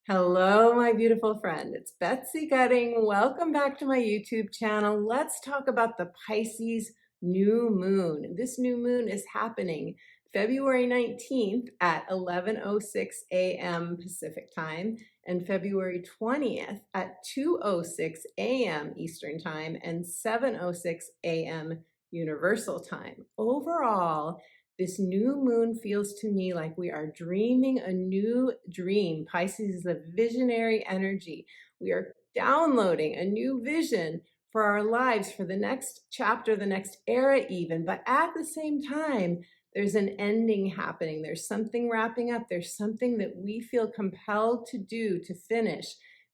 Hello, my beautiful friend. It's Betsy Gutting. Welcome back to my YouTube channel. Let's talk about the Pisces new moon. This new moon is happening February 19th at 11:06 a.m. Pacific time and February 20th at 2:06 a.m. Eastern time and 7:06 a.m. Universal time. Overall, this new moon feels to me like we are dreaming a new dream. Pisces is a visionary energy. We are downloading a new vision for our lives, for the next chapter, the next era even. But at the same time, there's an ending happening. There's something wrapping up. There's something that we feel compelled to do, to finish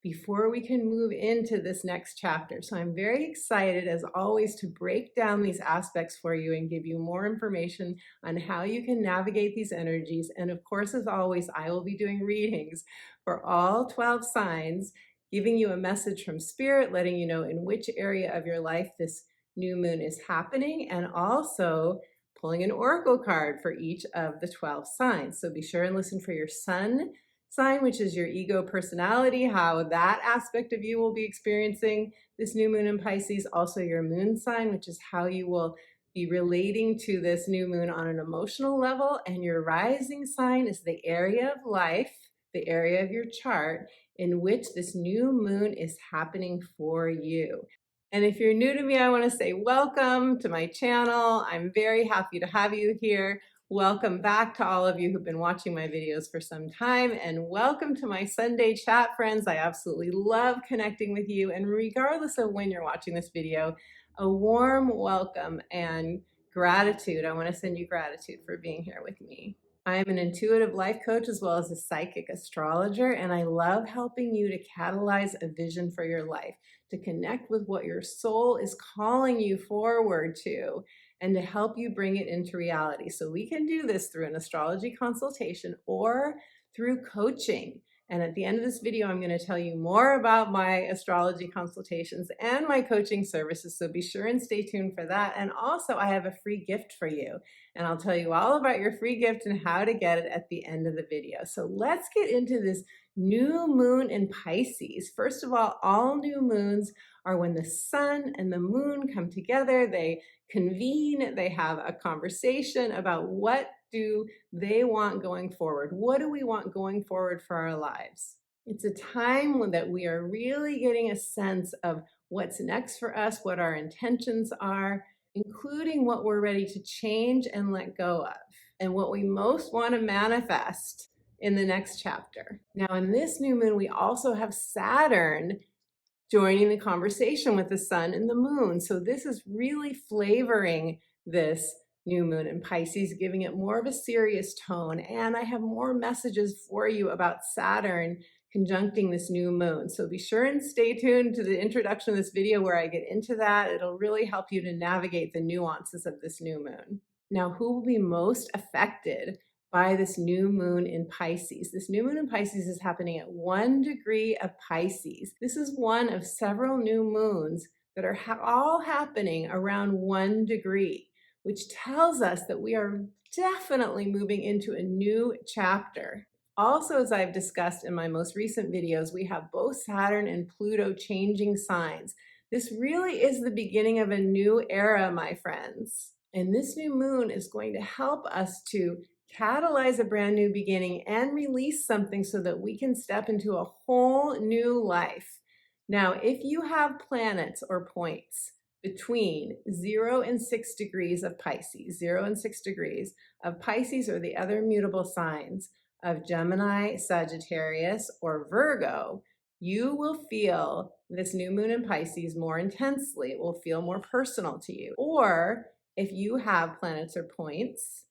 before we can move into this next chapter. So I'm very excited, as always, to break down these aspects for you and give you more information on how you can navigate these energies. And of course, as always, I will be doing readings for all 12 signs, giving you a message from Spirit, letting you know in which area of your life this new moon is happening, and also pulling an oracle card for each of the 12 signs. So be sure and listen for your sun sign, which is your ego personality, how that aspect of you will be experiencing this new moon in Pisces. Also your moon sign, which is how you will be relating to this new moon on an emotional level. And your rising sign is the area of life, the area of your chart in which this new moon is happening for you. And if you're new to me, I want to say welcome to my channel. I'm very happy to have you here. Welcome back to all of you who've been watching my videos for some time, and welcome to my Sunday chat, friends. I absolutely love connecting with you, and regardless of when you're watching this video, a warm welcome and gratitude. I want to send you gratitude for being here with me. I am an intuitive life coach as well as a psychic astrologer, and I love helping you to catalyze a vision for your life, to connect with what your soul is calling you forward to, and to help you bring it into reality. So we can do this through an astrology consultation or through coaching. And at the end of this video, I'm going to tell you more about my astrology consultations and my coaching services. So be sure and stay tuned for that. And also, I have a free gift for you. And I'll tell you all about your free gift and how to get it at the end of the video. So let's get into this new moon in Pisces. First of all new moons are when the sun and the moon come together. They convene, they have a conversation about what do they want going forward. What do we want going forward for our lives? It's a time when that we are really getting a sense of what's next for us, what our intentions are, including what we're ready to change and let go of, and what we most want to manifest in the next chapter. Now, in this new moon, we also have Saturn joining the conversation with the sun and the moon. So this is really flavoring this new moon in Pisces, giving it more of a serious tone. And I have more messages for you about Saturn conjuncting this new moon. So be sure and stay tuned to the introduction of this video where I get into that. It'll really help you to navigate the nuances of this new moon. Now, who will be most affected by this new moon in Pisces? This new moon in Pisces is happening at 1 degree of Pisces. This is one of several new moons that are all happening around 1 degree, which tells us that we are definitely moving into a new chapter. Also, as I've discussed in my most recent videos, we have both Saturn and Pluto changing signs. This really is the beginning of a new era, my friends. And this new moon is going to help us to catalyze a brand new beginning and release something so that we can step into a whole new life. Now, if you have planets or points between 0 and 6 degrees of Pisces, 0 and 6 degrees of Pisces or the other mutable signs of Gemini, Sagittarius, or Virgo, you will feel this new moon in Pisces more intensely. It will feel more personal to you. Or if you have planets or points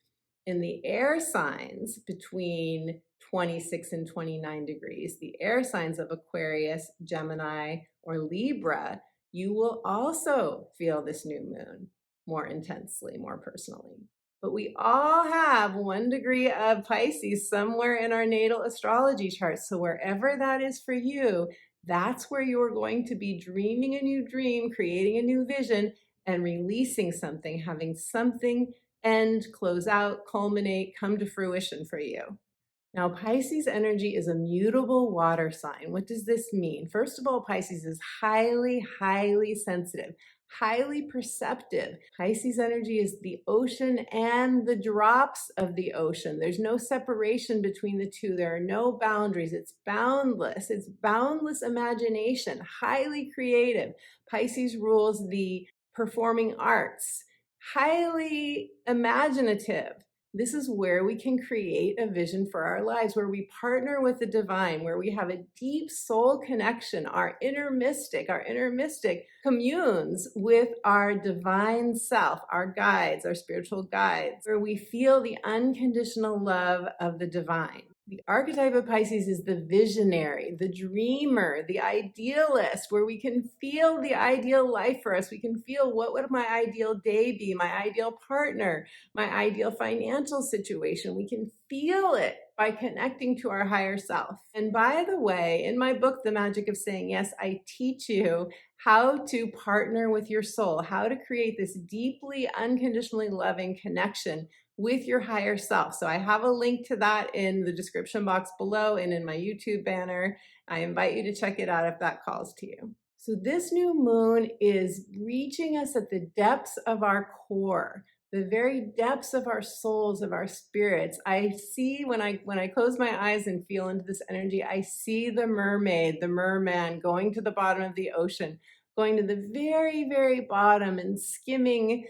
in the air signs between 26 and 29 degrees, the air signs of Aquarius, Gemini, or Libra, you will also feel this new moon more intensely, more personally. But we all have 1 degree of Pisces somewhere in our natal astrology chart. So wherever that is for you, that's where you're going to be dreaming a new dream, creating a new vision, and releasing something, having something end, close out, culminate, come to fruition for you. Now, Pisces energy is a mutable water sign. What does this mean? First of all, Pisces is highly, highly sensitive, highly perceptive. Pisces energy is the ocean and the drops of the ocean. There's no separation between the two. There are no boundaries. It's boundless. It's boundless imagination, highly creative. Pisces rules the performing arts, highly imaginative. This is where we can create a vision for our lives, where we partner with the divine, where we have a deep soul connection. Our inner mystic communes with our divine self, our guides, our spiritual guides, where we feel the unconditional love of the divine. The archetype of Pisces is the visionary, the dreamer, the idealist, where we can feel the ideal life for us. We can feel, what would my ideal day be, my ideal partner, my ideal financial situation. We can feel it by connecting to our higher self. And by the way, in my book, The Magic of Saying Yes, I teach you how to partner with your soul, how to create this deeply, unconditionally loving connection with your higher self. So I have a link to that in the description box below and in my YouTube banner. I invite you to check it out if that calls to you. So this new moon is reaching us at the depths of our core, the very depths of our souls, of our spirits. I see, when I close my eyes and feel into this energy, I see the mermaid, the merman going to the bottom of the ocean, going to the very, very bottom and skimming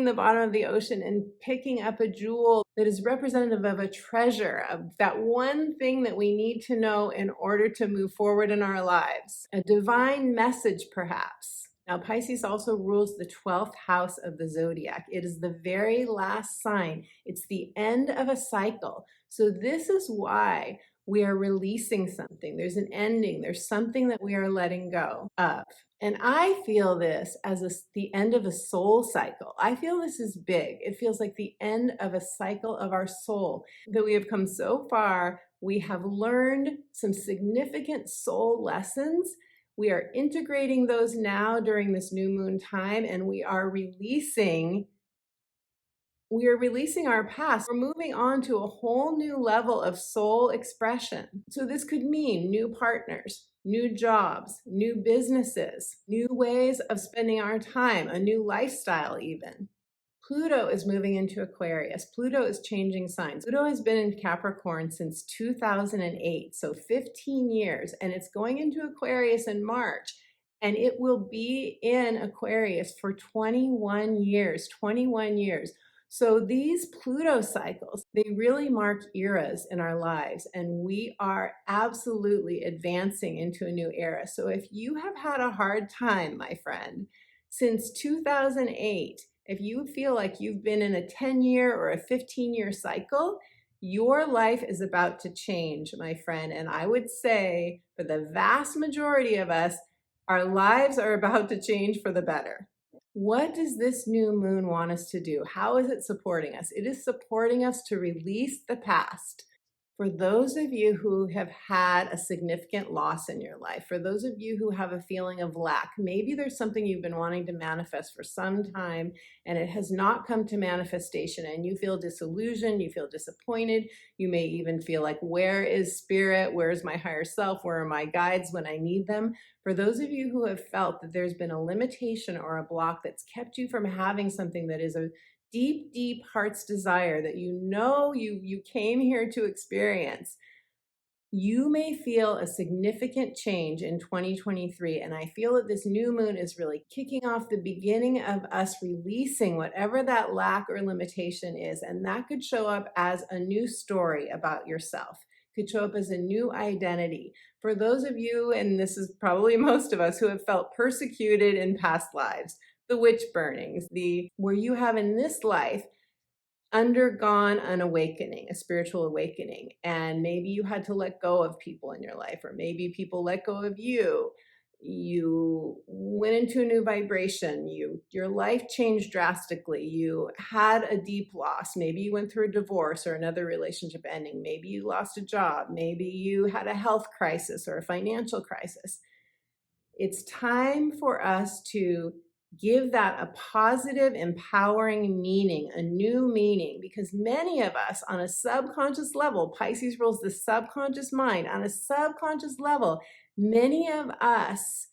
the bottom of the ocean and picking up a jewel that is representative of a treasure, of that one thing that we need to know in order to move forward in our lives. A divine message, perhaps. Now, Pisces also rules the 12th house of the zodiac. It is the very last sign. It's the end of a cycle. So this is why we are releasing something. There's an ending. There's something that we are letting go of. And I feel this as the end of a soul cycle. I feel this is big. It feels like the end of a cycle of our soul, that we have come so far. We have learned some significant soul lessons. We are integrating those now during this new moon time, and we are releasing our past. We're moving on to a whole new level of soul expression. So this could mean new partners, new jobs, new businesses, new ways of spending our time, a new lifestyle even. Pluto is moving into Aquarius. Pluto is changing signs. Pluto has been in Capricorn since 2008, so 15 years, and it's going into Aquarius in March, and it will be in Aquarius for 21 years, 21 years. So these Pluto cycles, they really mark eras in our lives, and we are absolutely advancing into a new era. So if you have had a hard time, my friend, since 2008, if you feel like you've been in a 10-year or a 15-year cycle, your life is about to change, my friend. And I would say for the vast majority of us, our lives are about to change for the better. What does this new moon want us to do? How is it supporting us? It is supporting us to release the past. For those of you who have had a significant loss in your life, for those of you who have a feeling of lack, maybe there's something you've been wanting to manifest for some time and it has not come to manifestation, and you feel disillusioned, you feel disappointed, you may even feel like, where is spirit? Where is my higher self? Where are my guides when I need them? For those of you who have felt that there's been a limitation or a block that's kept you from having something that is a deep, deep heart's desire that you came here to experience, you may feel a significant change in 2023. And I feel that this new moon is really kicking off the beginning of us releasing whatever that lack or limitation is. And that could show up as a new story about yourself, could show up as a new identity. For those of you, and this is probably most of us, who have felt persecuted in past lives, the witch burnings, where you have in this life undergone an awakening, a spiritual awakening, and maybe you had to let go of people in your life, or maybe people let go of you. You went into a new vibration. Your life changed drastically. You had a deep loss. Maybe you went through a divorce or another relationship ending. Maybe you lost a job. Maybe you had a health crisis or a financial crisis. It's time for us to give that a positive, empowering meaning, a new meaning, because many of us on a subconscious level, Pisces rules the subconscious mind, on a subconscious level, many of us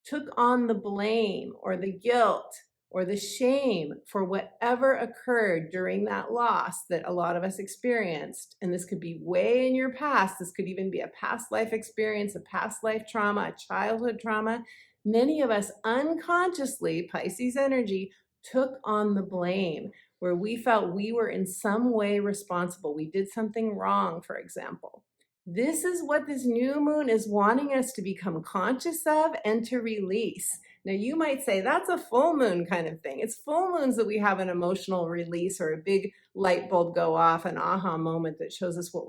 took on the blame or the guilt or the shame for whatever occurred during that loss that a lot of us experienced. And this could be way in your past. This could even be a past life experience, a past life trauma, a childhood trauma. Many of us unconsciously, Pisces energy, took on the blame where we felt we were in some way responsible. We did something wrong, for example. This is what this new moon is wanting us to become conscious of and to release. Now, you might say that's a full moon kind of thing. It's full moons that we have an emotional release or a big light bulb go off, an aha moment that shows us what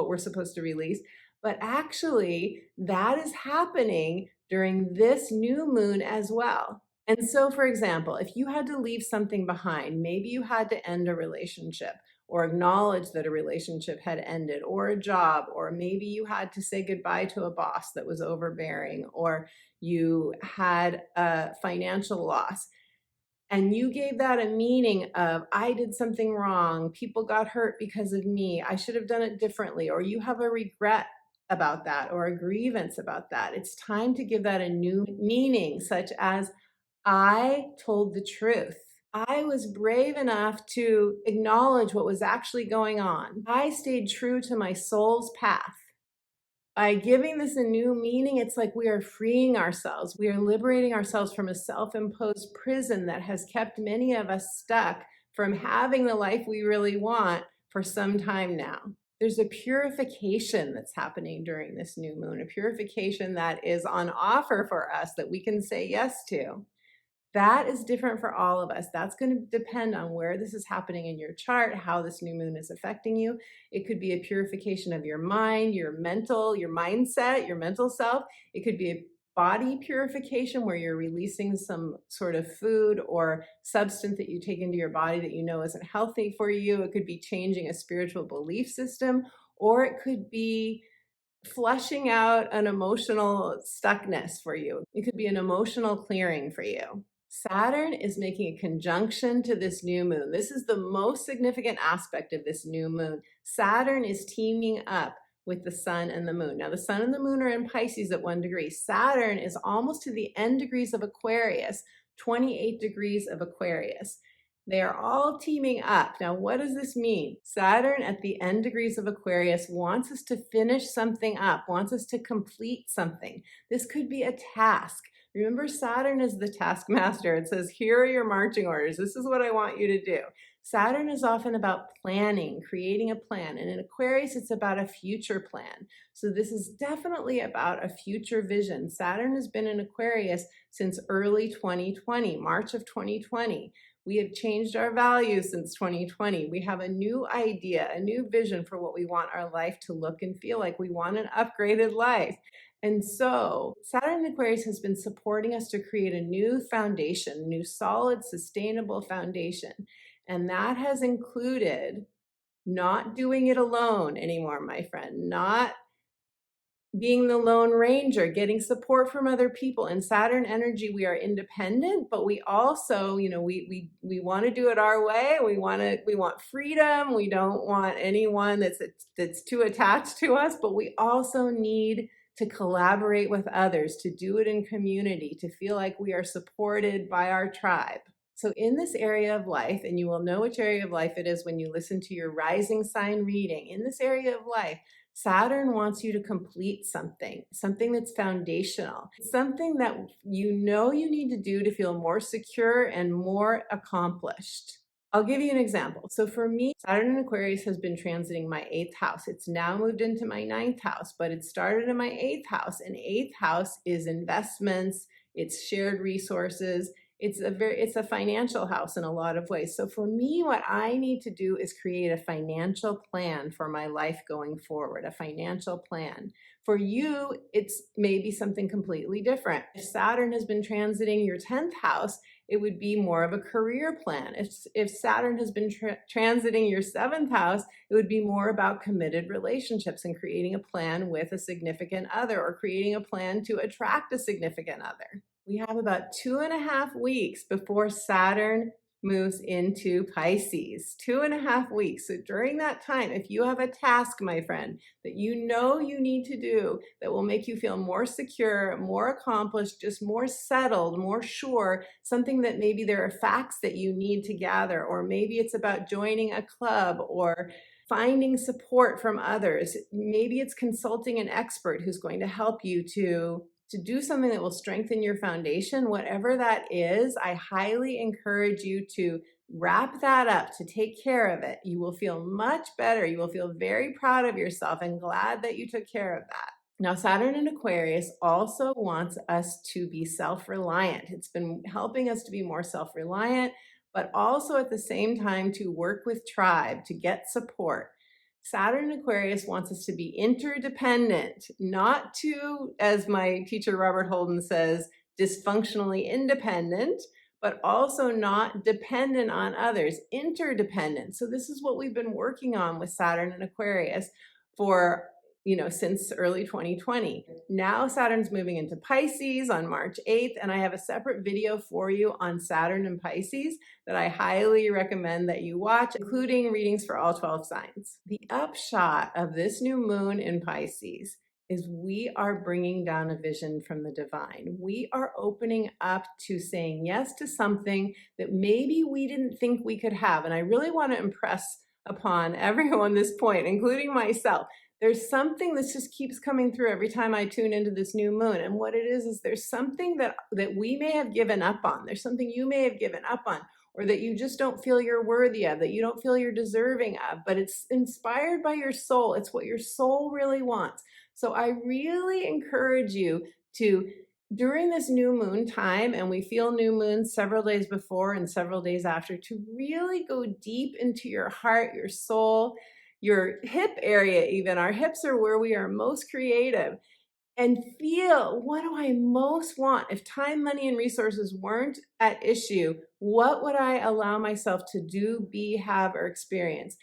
we're supposed to release. But actually, that is happening during this new moon as well. And so, for example, if you had to leave something behind, maybe you had to end a relationship, or acknowledge that a relationship had ended, or a job, or maybe you had to say goodbye to a boss that was overbearing, or you had a financial loss, and you gave that a meaning of, I did something wrong, people got hurt because of me, I should have done it differently, or you have a regret about that, or a grievance about that. It's time to give that a new meaning, such as, I told the truth. I was brave enough to acknowledge what was actually going on. I stayed true to my soul's path. By giving this a new meaning, it's like we are freeing ourselves. We are liberating ourselves from a self-imposed prison that has kept many of us stuck from having the life we really want for some time now. There's a purification that's happening during this new moon, a purification that is on offer for us that we can say yes to. That is different for all of us. That's going to depend on where this is happening in your chart, how this new moon is affecting you. It could be a purification of your mind, your mindset, your mental self. It could be a body purification where you're releasing some sort of food or substance that you take into your body that you know isn't healthy for you. It could be changing a spiritual belief system, or it could be flushing out an emotional stuckness for you. It could be an emotional clearing for you. Saturn is making a conjunction to this new moon. This is the most significant aspect of this new moon. Saturn is teaming up with the sun and the moon. Now, the sun and the moon are in Pisces at 1 degree. Saturn is almost to the end degrees of Aquarius, 28 degrees of Aquarius. They are all teaming up. Now, what does this mean? Saturn at the end degrees of Aquarius wants us to finish something up, wants us to complete something. This could be a task. Remember, Saturn is the taskmaster. It says, here are your marching orders. This is what I want you to do. Saturn is often about planning, creating a plan. And in Aquarius, it's about a future plan. So this is definitely about a future vision. Saturn has been in Aquarius since early 2020, March of 2020. We have changed our values since 2020. We have a new idea, a new vision for what we want our life to look and feel like. We want an upgraded life. And so Saturn in Aquarius has been supporting us to create a new foundation, new solid, sustainable foundation. And that has included not doing it alone anymore, my friend, not being the Lone Ranger, getting support from other people. In Saturn energy, we are independent, but we also, we want to do it our way. We want freedom. We don't want anyone that's too attached to us, but we also need to collaborate with others, to do it in community, to feel like we are supported by our tribe. So in this area of life, and you will know which area of life it is when you listen to your rising sign reading, in this area of life, Saturn wants you to complete something that's foundational, something that you know you need to do to feel more secure and more accomplished. I'll give you an example. So for me, Saturn in Aquarius has been transiting my 8th house. It's now moved into my 9th house, but it started in my 8th house. And 8th house is investments, it's shared resources, it's a financial house in a lot of ways. So for me, what I need to do is create a financial plan for my life going forward, a financial plan. For you, it's maybe something completely different. If Saturn has been transiting your 10th house, it would be more of a career plan. If Saturn has been transiting your 7th house, it would be more about committed relationships and creating a plan with a significant other, or creating a plan to attract a significant other. We have about 2.5 weeks before Saturn moves into Pisces. 2.5 weeks. So during that time, if you have a task, my friend, that you know you need to do that will make you feel more secure, more accomplished, just more settled, more sure, something that maybe there are facts that you need to gather, or maybe it's about joining a club or finding support from others. Maybe it's consulting an expert who's going to help you to do something that will strengthen your foundation. Whatever that is, I highly encourage you to wrap that up, to take care of it. You will feel much better. You will feel very proud of yourself and glad that you took care of that. Now, Saturn in Aquarius also wants us to be self-reliant. It's been helping us to be more self-reliant, but also at the same time to work with tribe, to get support. Saturn in Aquarius wants us to be interdependent, not to, as my teacher Robert Holden says, dysfunctionally independent, but also not dependent on others, interdependent. So this is what we've been working on with Saturn in Aquarius for since early 2020. Now Saturn's moving into Pisces on March 8th, and I have a separate video for you on Saturn and Pisces that I highly recommend that you watch, including readings for all 12 signs. The upshot of this new moon in Pisces is we are bringing down a vision from the divine. We are opening up to saying yes to something that maybe we didn't think we could have. And I really want to impress upon everyone this point, including myself. There's something that just keeps coming through every time I tune into this new moon. And what it is there's something that we may have given up on. There's something you may have given up on, or that you just don't feel you're worthy of, that you don't feel you're deserving of, but it's inspired by your soul. It's what your soul really wants. So I really encourage you to, during this new moon time, and we feel new moons several days before and several days after, to really go deep into your heart, your soul, your hip area even. Our hips are where we are most creative. And feel, what do I most want? If time, money, and resources weren't at issue, what would I allow myself to do, be, have, or experience?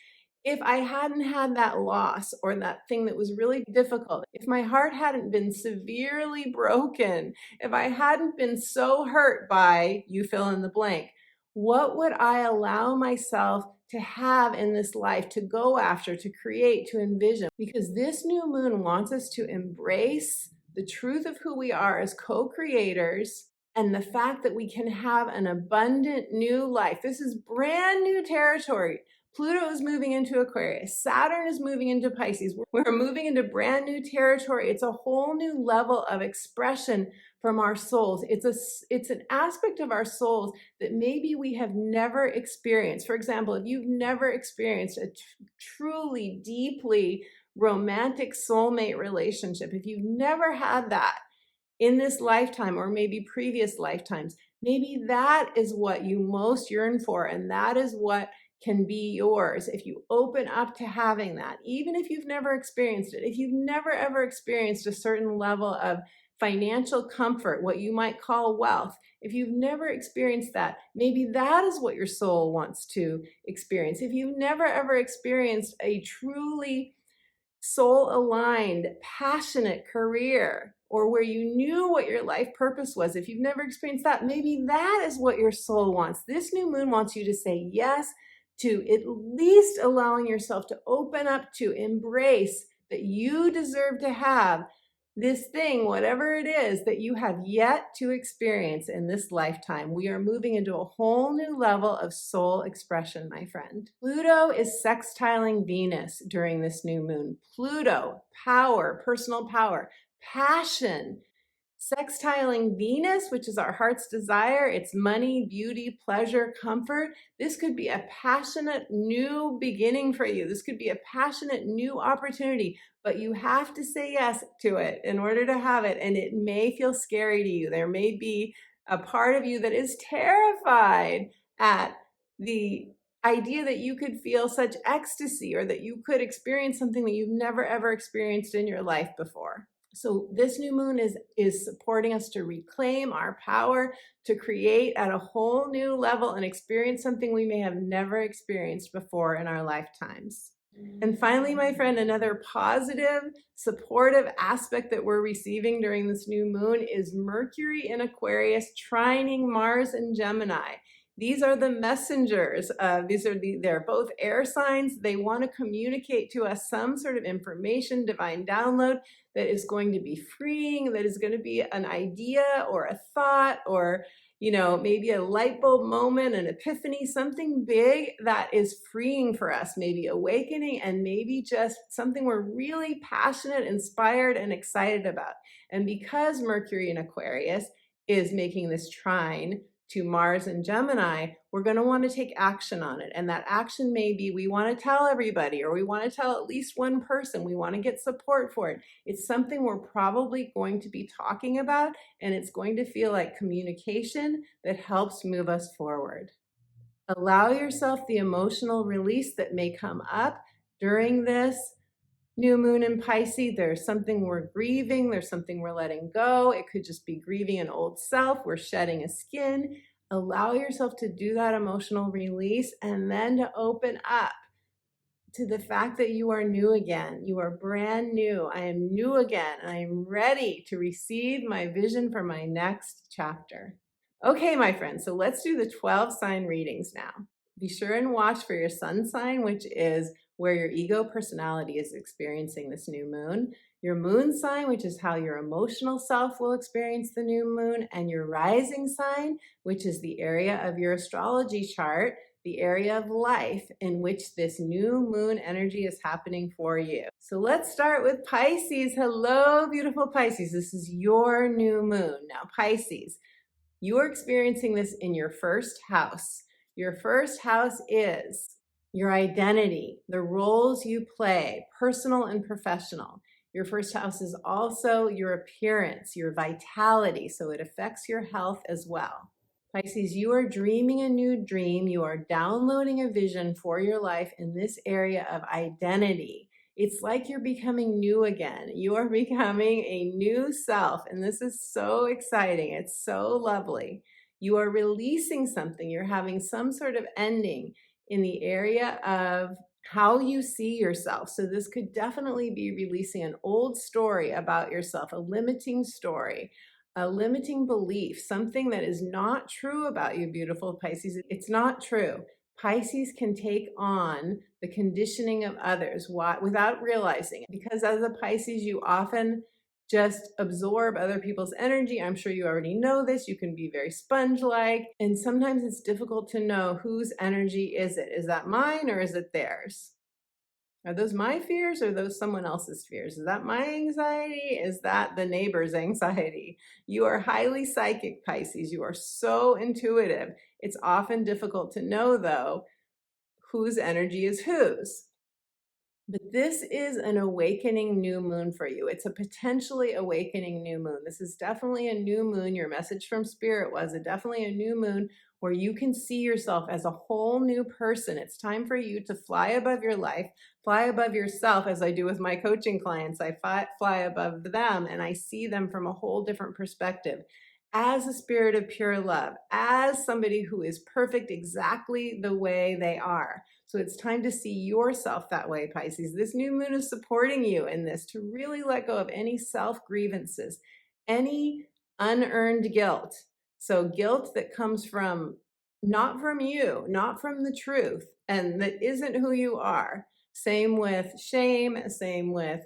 If I hadn't had that loss or that thing that was really difficult, if my heart hadn't been severely broken, if I hadn't been so hurt by, you fill in the blank, what would I allow myself to have in this life, to go after, to create, to envision? Because this new moon wants us to embrace the truth of who we are as co-creators and the fact that we can have an abundant new life. This is brand new territory. Pluto is moving into Aquarius. Saturn is moving into Pisces. We're moving into brand new territory. It's a whole new level of expression from our souls. It's an aspect of our souls that maybe we have never experienced. For example, if you've never experienced a truly, deeply romantic soulmate relationship, if you've never had that in this lifetime or maybe previous lifetimes, maybe that is what you most yearn for, and that is what can be yours if you open up to having that. Even if you've never experienced it, if you've never ever experienced a certain level of financial comfort, what you might call wealth, if you've never experienced that, maybe that is what your soul wants to experience. If you've never ever experienced a truly soul-aligned, passionate career, or where you knew what your life purpose was, if you've never experienced that, maybe that is what your soul wants. This new moon wants you to say yes to at least allowing yourself to open up to embrace that you deserve to have this thing, whatever it is that you have yet to experience in this lifetime. We are moving into a whole new level of soul expression, my friend. Pluto is sextiling Venus during this new moon. Pluto, power, personal power, passion, sextiling Venus, which is our heart's desire. It's money, beauty, pleasure, comfort. This could be a passionate new beginning for you. This could be a passionate new opportunity, but you have to say yes to it in order to have it. And it may feel scary to you. There may be a part of you that is terrified at the idea that you could feel such ecstasy or that you could experience something that you've never ever experienced in your life before. So this new moon is supporting us to reclaim our power, to create at a whole new level and experience something we may have never experienced before in our lifetimes. And finally, my friend, another positive, supportive aspect that we're receiving during this new moon is Mercury in Aquarius trining Mars in Gemini. These are the messengers. They're both air signs. They want to communicate to us some sort of information, divine download that is going to be freeing, that is going to be an idea or a thought or maybe a light bulb moment, an epiphany, something big that is freeing for us, maybe awakening, and maybe just something we're really passionate, inspired, and excited about. And because Mercury in Aquarius is making this trine to Mars and Gemini, we're going to want to take action on it. And that action may be we want to tell everybody, or we want to tell at least one person. We want to get support for it. It's something we're probably going to be talking about, and it's going to feel like communication that helps move us forward. Allow yourself the emotional release that may come up during this new moon in Pisces. There's something we're grieving. There's something we're letting go. It could just be grieving an old self. We're shedding a skin. Allow yourself to do that emotional release and then to open up to the fact that you are new again. You are brand new. I am new again. I am ready to receive my vision for my next chapter. Okay, my friends, so let's do the 12 sign readings now. Be sure and watch for your sun sign, which is where your ego personality is experiencing this new moon, your moon sign, which is how your emotional self will experience the new moon, and your rising sign, which is the area of your astrology chart, the area of life in which this new moon energy is happening for you. So let's start with Pisces. Hello, beautiful Pisces. This is your new moon. Now, Pisces, you are experiencing this in your first house. Your first house is your identity, the roles you play, personal and professional. Your first house is also your appearance, your vitality, so it affects your health as well. Pisces, you are dreaming a new dream. You are downloading a vision for your life in this area of identity. It's like you're becoming new again. You are becoming a new self, and this is so exciting. It's so lovely. You are releasing something. You're having some sort of ending in the area of how you see yourself. So this could definitely be releasing an old story about yourself, a limiting story, a limiting belief, something that is not true about you, beautiful Pisces. It's not true. Pisces can take on the conditioning of others without realizing it. Because as a Pisces, you often just absorb other people's energy. I'm sure you already know this. You can be very sponge-like. And sometimes it's difficult to know whose energy is it. Is that mine or is it theirs? Are those my fears or those someone else's fears? Is that my anxiety? Is that the neighbor's anxiety? You are highly psychic, Pisces. You are so intuitive. It's often difficult to know, though, whose energy is whose. But this is an awakening new moon for you. It's a potentially awakening new moon. This is definitely a new moon. Your message from Spirit was definitely a new moon where you can see yourself as a whole new person. It's time for you to fly above your life, fly above yourself, as I do with my coaching clients. I fly above them and I see them from a whole different perspective. As a spirit of pure love, as somebody who is perfect exactly the way they are. So it's time to see yourself that way, Pisces. This new moon is supporting you in this to really let go of any self-grievances, any unearned guilt. So guilt that comes from not from you, not from the truth, and that isn't who you are. Same with shame, same with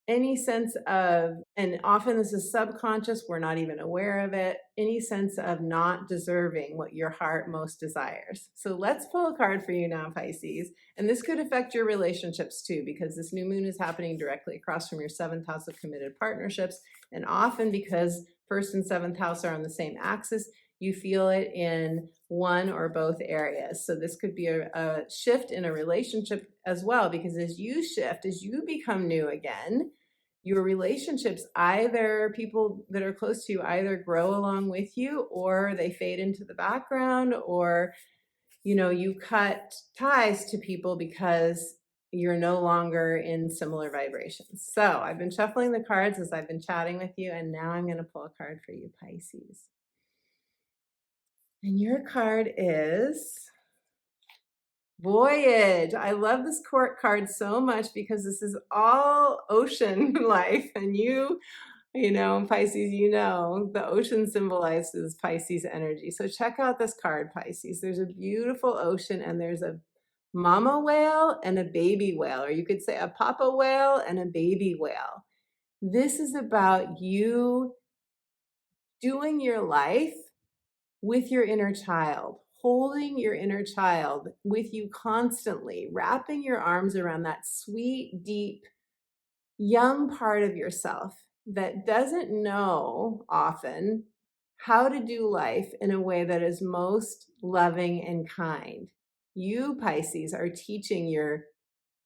any sense of, and often this is subconscious, we're not even aware of it, any sense of not deserving what your heart most desires. So let's pull a card for you now, Pisces. And this could affect your relationships too, because this new moon is happening directly across from your 7th house of committed partnerships. And often because 1st and 7th house are on the same axis, you feel it in one or both areas. So this could be a shift in a relationship as well, because as you shift, as you become new again, your relationships, either people that are close to you either grow along with you or they fade into the background, or you cut ties to people because you're no longer in similar vibrations. So I've been shuffling the cards as I've been chatting with you, and now I'm going to pull a card for you, Pisces. And your card is Voyage. I love this court card so much because this is all ocean life. And you know, Pisces, you know, the ocean symbolizes Pisces energy. So check out this card, Pisces. There's a beautiful ocean and there's a mama whale and a baby whale, or you could say a papa whale and a baby whale. This is about you doing your life with your inner child, holding your inner child with you constantly, wrapping your arms around that sweet, deep, young part of yourself that doesn't know often how to do life in a way that is most loving and kind. You, Pisces, are teaching your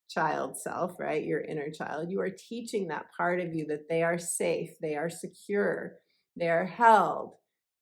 child self, right? Your inner child. You are teaching that part of you that they are safe, they are secure, they are held,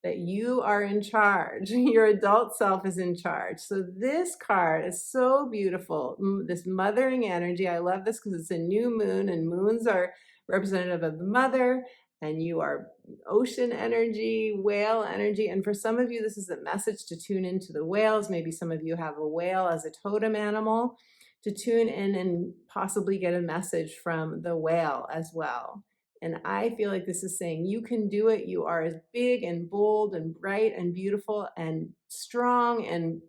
that you are in charge. Your adult self is in charge. So this card is so beautiful. This mothering energy. I love this because it's a new moon, and moons are representative of the mother, and you are ocean energy, whale energy. And for some of you, this is a message to tune into the whales. Maybe some of you have a whale as a totem animal, to tune in and possibly get a message from the whale as well. And I feel like this is saying you can do it. You are as big and bold and bright and beautiful and strong and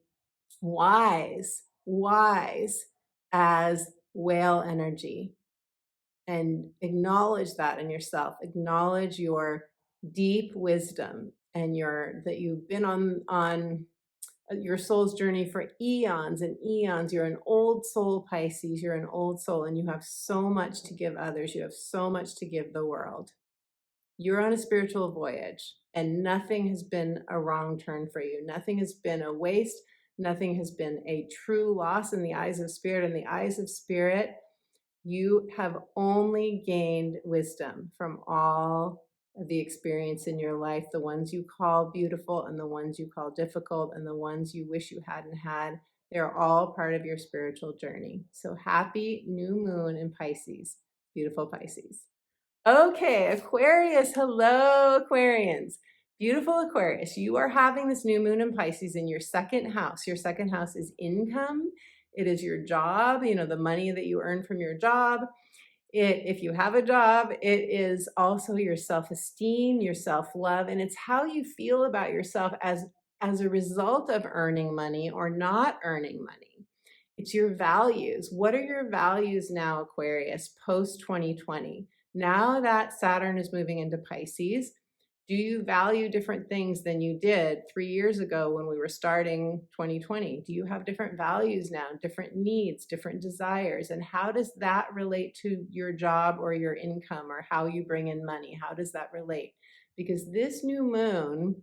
wise as whale energy. And acknowledge that in yourself. Acknowledge your deep wisdom and that you've been on your soul's journey for eons and eons. You're an old soul, Pisces. You're an old soul, and you have so much to give others. You have so much to give the world. You're on a spiritual voyage, and nothing has been a wrong turn for you. Nothing has been a waste. Nothing has been a true loss in the eyes of spirit. In the eyes of spirit, you have only gained wisdom from all of the experience in your life, the ones you call beautiful and the ones you call difficult and the ones you wish you hadn't had. They're all part of your spiritual journey. So happy new moon in Pisces, beautiful Pisces. Okay, Aquarius. Hello, Aquarians. Beautiful Aquarius. You are having this new moon in Pisces in your second house. Your second house is income. It is your job, you know, the money that you earn from your job. If you have a job, it is also your self-esteem, your self-love, and it's how you feel about yourself as a result of earning money or not earning money. It's your values. What are your values now, Aquarius, post 2020? Now that Saturn is moving into Pisces, do you value different things than you did 3 years ago when we were starting 2020? Do you have different values now, different needs, different desires? And how does that relate to your job or your income or how you bring in money? How does that relate? Because this new moon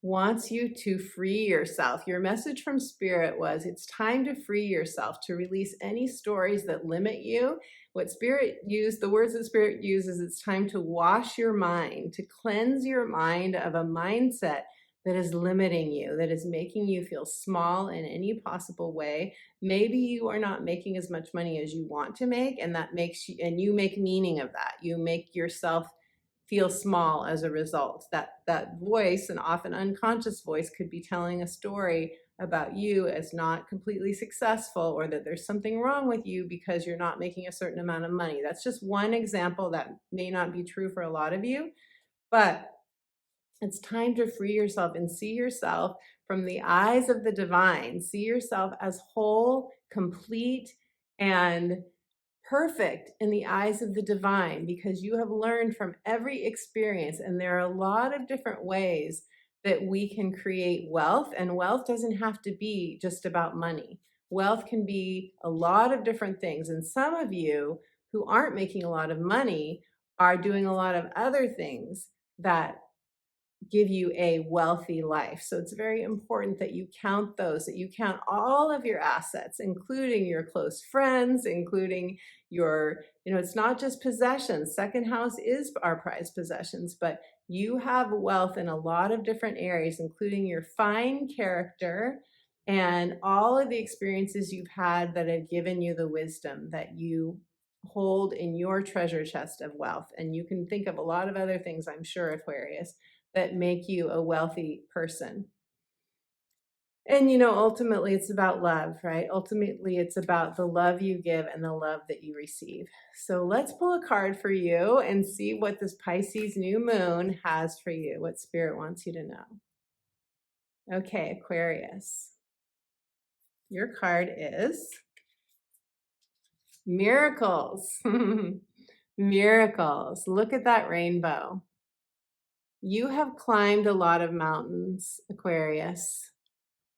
wants you to free yourself. Your message from Spirit was it's time to free yourself, to release any stories that limit you. What Spirit used, the words that Spirit uses, it's time to wash your mind, to cleanse your mind of a mindset that is limiting you, that is making you feel small in any possible way. Maybe you are not making as much money as you want to make, and that makes you, and you make meaning of that. You make yourself feel small as a result. That voice, an often unconscious voice, could be telling a story about you as not completely successful, or that there's something wrong with you because you're not making a certain amount of money. That's just one example that may not be true for a lot of you, but it's time to free yourself and see yourself from the eyes of the divine. See yourself as whole, complete, and perfect in the eyes of the divine, because you have learned from every experience. And there are a lot of different ways that we can create wealth, and wealth doesn't have to be just about money. Wealth can be a lot of different things. And some of you who aren't making a lot of money are doing a lot of other things that give you a wealthy life. So it's very important that you count those, that you count all of your assets, including your close friends, including your, you know, it's not just possessions. Second house is our prized possessions, but you have wealth in a lot of different areas, including your fine character and all of the experiences you've had that have given you the wisdom that you hold in your treasure chest of wealth. And you can think of a lot of other things, I'm sure, Aquarius, that make you a wealthy person. And, you know, ultimately it's about love, right? Ultimately, it's about the love you give and the love that you receive. So let's pull a card for you and see what this Pisces new moon has for you, what Spirit wants you to know. Okay, Aquarius. Your card is miracles. Miracles. Look at that rainbow. You have climbed a lot of mountains, Aquarius.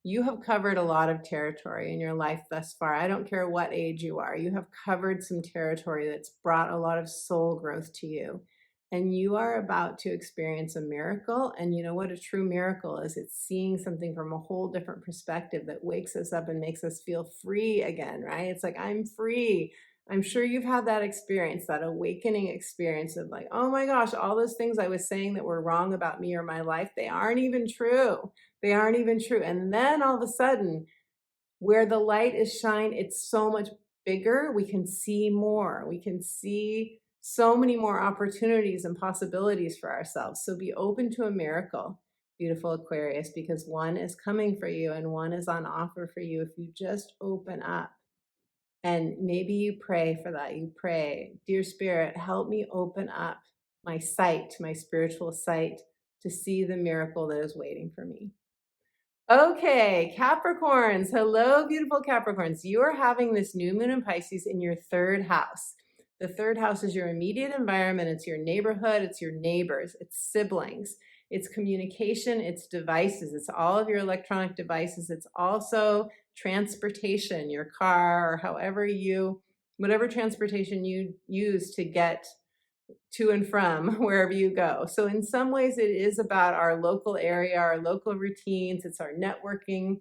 You have covered a lot of territory in your life thus far. I don't care what age you are. You have covered some territory that's brought a lot of soul growth to you. And you are about to experience a miracle. And you know what a true miracle is? It's seeing something from a whole different perspective that wakes us up and makes us feel free again, right? It's like, I'm free. I'm sure you've had that experience, that awakening experience of like, oh my gosh, all those things I was saying that were wrong about me or my life, they aren't even true. They aren't even true. And then all of a sudden, where the light is shine, it's so much bigger. We can see more. We can see so many more opportunities and possibilities for ourselves. So be open to a miracle, beautiful Aquarius, because one is coming for you and one is on offer for you if you just open up. And maybe you pray for that. You pray, dear Spirit, help me open up my sight, my spiritual sight, to see the miracle that is waiting for me. Okay, Capricorns. Hello, beautiful Capricorns. You are having this new moon in Pisces in your third house. The third house is your immediate environment. It's your neighborhood. It's your neighbors. It's siblings. It's communication. It's devices. It's all of your electronic devices. It's also transportation, your car, or whatever transportation you use to get to and from wherever you go. So in some ways it is about our local area, our local routines. It's our networking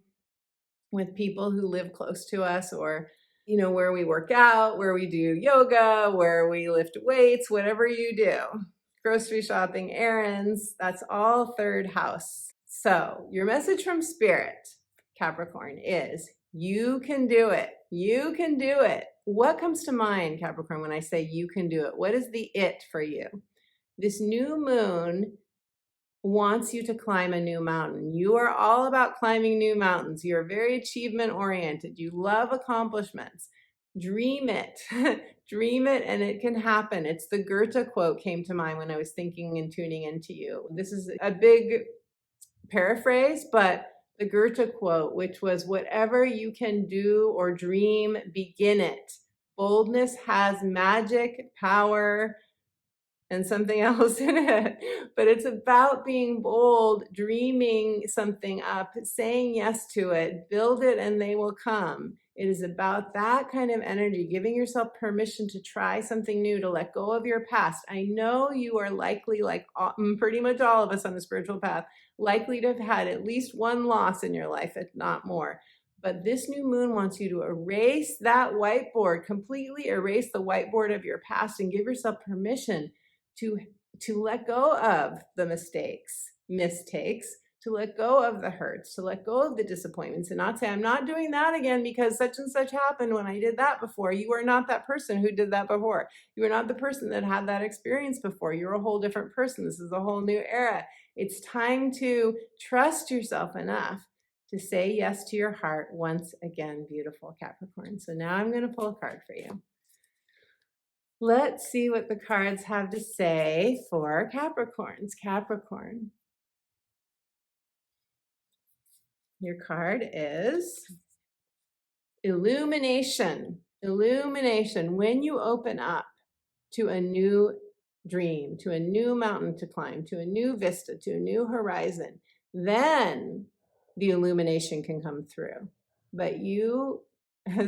with people who live close to us, or, you know, where we work out, where we do yoga, where we lift weights, whatever you do, grocery shopping, errands, that's all third house. So your message from Spirit, Capricorn, is you can do it. You can do it. What comes to mind, Capricorn, when I say you can do it? What is the it for you? This new moon wants you to climb a new mountain. You are all about climbing new mountains. You're very achievement oriented. You love accomplishments. Dream it. Dream it and it can happen. It's the Goethe quote came to mind when I was thinking and tuning into you. This is a big paraphrase, but the Goethe quote, which was, whatever you can do or dream, begin it. Boldness has magic, power, and something else in it. But it's about being bold, dreaming something up, saying yes to it, build it and they will come. It is about that kind of energy, giving yourself permission to try something new, to let go of your past. I know you are likely, like pretty much all of us on the spiritual path, likely to have had at least one loss in your life, if not more. But this new moon wants you to erase that whiteboard, completely erase the whiteboard of your past, and give yourself permission to let go of the mistakes, to let go of the hurts, to let go of the disappointments, and not say, I'm not doing that again because such and such happened when I did that before. You are not that person who did that before. You are not the person that had that experience before. You're a whole different person. This is a whole new era. It's time to trust yourself enough to say yes to your heart once again, beautiful Capricorn. So now I'm going to pull a card for you. Let's see what the cards have to say for Capricorns. Capricorn. Your card is illumination. Illumination. When you open up to a new dream, to a new mountain to climb, to a new vista, to a new horizon, then the illumination can come through. But you,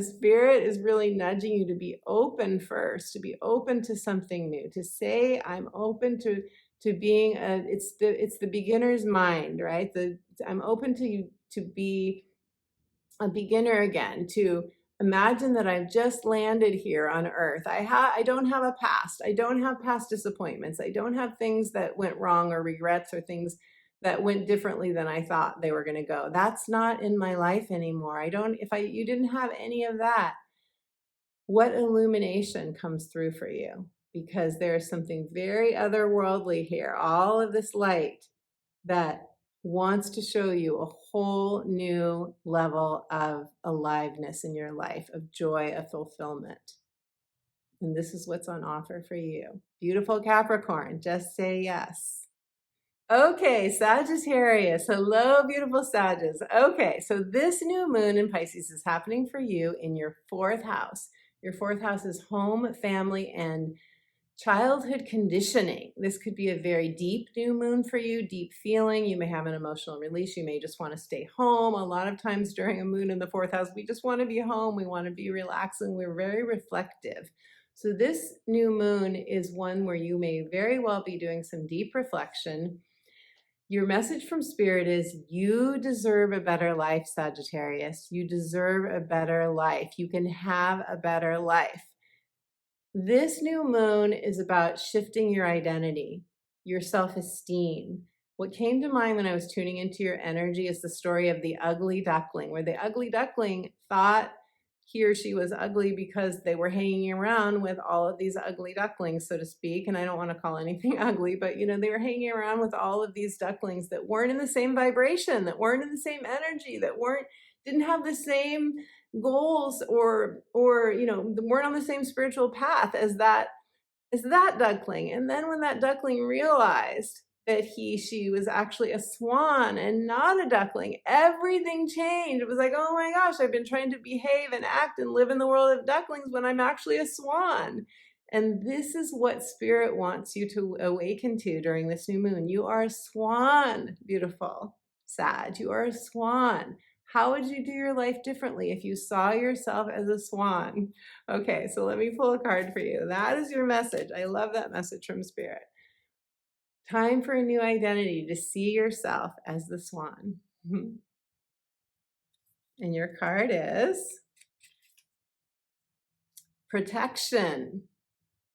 Spirit is really nudging you to be open first, to be open to something new, to say, I'm open to being it's the beginner's mind, right? I'm open to be a beginner again, to imagine that I've just landed here on earth. I don't have a past. I don't have past disappointments. I don't have things that went wrong or regrets or things that went differently than I thought they were going to go. That's not in my life anymore. You didn't have any of that, what illumination comes through for you? Because there's something very otherworldly here. All of this light that wants to show you a whole new level of aliveness in your life, of joy, of fulfillment. And this is what's on offer for you. Beautiful Capricorn, just say yes. Okay, Sagittarius. Hello, beautiful Sagittarius. Okay, so this new moon in Pisces is happening for you in your 4th house. Your 4th house is home, family, and childhood conditioning. This could be a very deep new moon for you, deep feeling. You may have an emotional release. You may just want to stay home. A lot of times during a moon in the 4th house, we just want to be home. We want to be relaxing. We're very reflective. So this new moon is one where you may very well be doing some deep reflection. Your message from Spirit is you deserve a better life, Sagittarius. You deserve a better life. You can have a better life. This new moon is about shifting your identity, your self-esteem. What came to mind when I was tuning into your energy is the story of the ugly duckling, where the ugly duckling thought he or she was ugly because they were hanging around with all of these ugly ducklings, so to speak. And I don't want to call anything ugly, but they were hanging around with all of these ducklings that weren't in the same vibration, that weren't in the same energy, that didn't have the same goals or weren't on the same spiritual path as that duckling. And then when that duckling realized that she was actually a swan and not a duckling, everything changed. It was like, oh my gosh, I've been trying to behave and act and live in the world of ducklings when I'm actually a swan. And this is what Spirit wants you to awaken to during this new moon. You are a swan, beautiful Sag. You are a swan. How would you do your life differently if you saw yourself as a swan? Okay, so let me pull a card for you. That is your message. I love that message from Spirit. Time for a new identity, to see yourself as the swan. And your card is protection.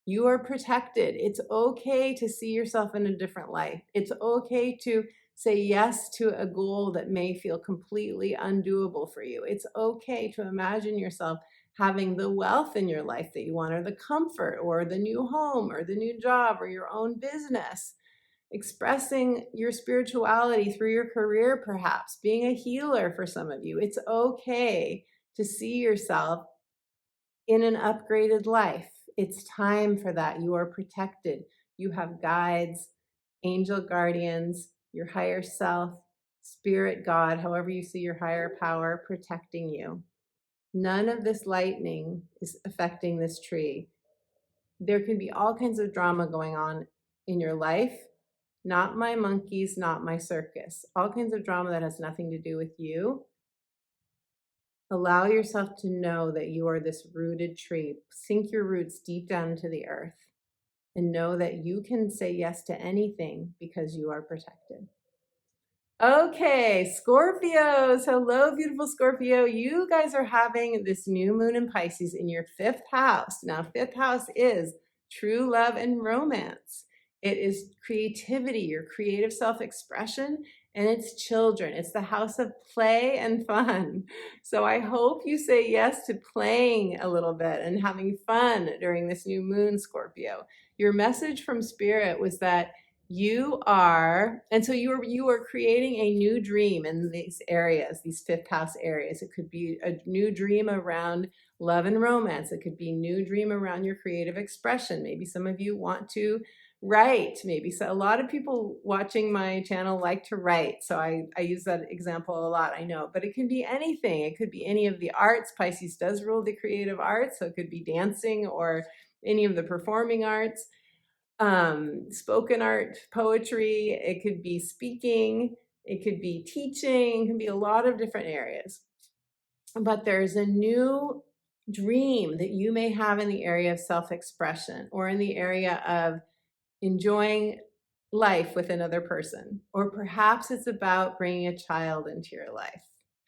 You are protected. It's okay to see yourself in a different light. It's okay to say yes to a goal that may feel completely undoable for you. It's okay to imagine yourself having the wealth in your life that you want, or the comfort, or the new home, or the new job, or your own business. Expressing your spirituality through your career, perhaps being a healer for some of you. It's okay to see yourself in an upgraded life. It's time for that. You are protected. You have guides, angel guardians, your higher self, spirit, God, however you see your higher power protecting you. None of this lightning is affecting this tree. There can be all kinds of drama going on in your life. Not my monkeys, not my circus. All kinds of drama that has nothing to do with you. Allow yourself to know that you are this rooted tree. Sink your roots deep down into the earth and know that you can say yes to anything because you are protected. Okay, Scorpios. Hello, beautiful Scorpio. You guys are having this new moon in Pisces in your 5th house. Now, 5th house is true love and romance. It is creativity, your creative self-expression, and it's children. It's the house of play and fun. So I hope you say yes to playing a little bit and having fun during this new moon, Scorpio. Your message from Spirit was that you are creating a new dream in these areas, these 5th house areas. It could be a new dream around love and romance. It could be a new dream around your creative expression. Maybe some of you want to write. A lot of people watching my channel like to write. So I use that example a lot, I know, but it can be anything. It could be any of the arts. Pisces does rule the creative arts. So it could be dancing or any of the performing arts. Spoken art, poetry, it could be speaking, it could be teaching, it can be a lot of different areas. But there's a new dream that you may have in the area of self-expression, or in the area of enjoying life with another person. Or perhaps it's about bringing a child into your life,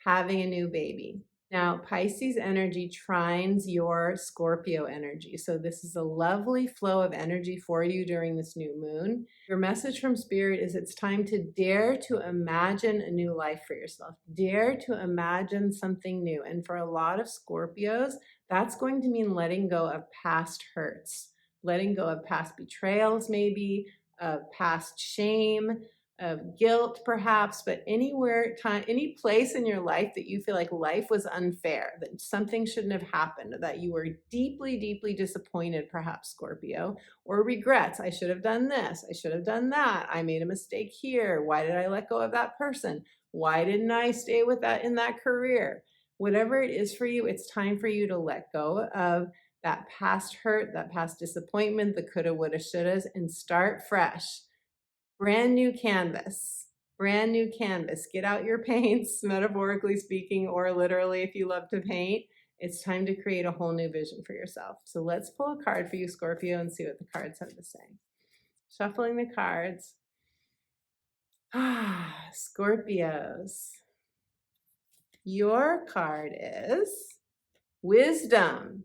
having a new baby. Now, Pisces energy trines your Scorpio energy. So this is a lovely flow of energy for you during this new moon. Your message from Spirit is it's time to dare to imagine a new life for yourself. Dare to imagine something new. And for a lot of Scorpios, that's going to mean letting go of past hurts, letting go of past betrayals, maybe, of past shame, of guilt perhaps, but any place in your life that you feel like life was unfair, that something shouldn't have happened, that you were deeply, deeply disappointed, perhaps Scorpio, or regrets. I should have done this. I should have done that. I made a mistake here. Why did I let go of that person? Why didn't I stay with that in that career? Whatever it is for you, it's time for you to let go of that past hurt, that past disappointment, the coulda, woulda, shouldas, and start fresh. Brand new canvas, brand new canvas. Get out your paints, metaphorically speaking, or literally if you love to paint. It's time to create a whole new vision for yourself. So let's pull a card for you, Scorpio, and see what the cards have to say. Shuffling the cards. Scorpios. Your card is Wisdom.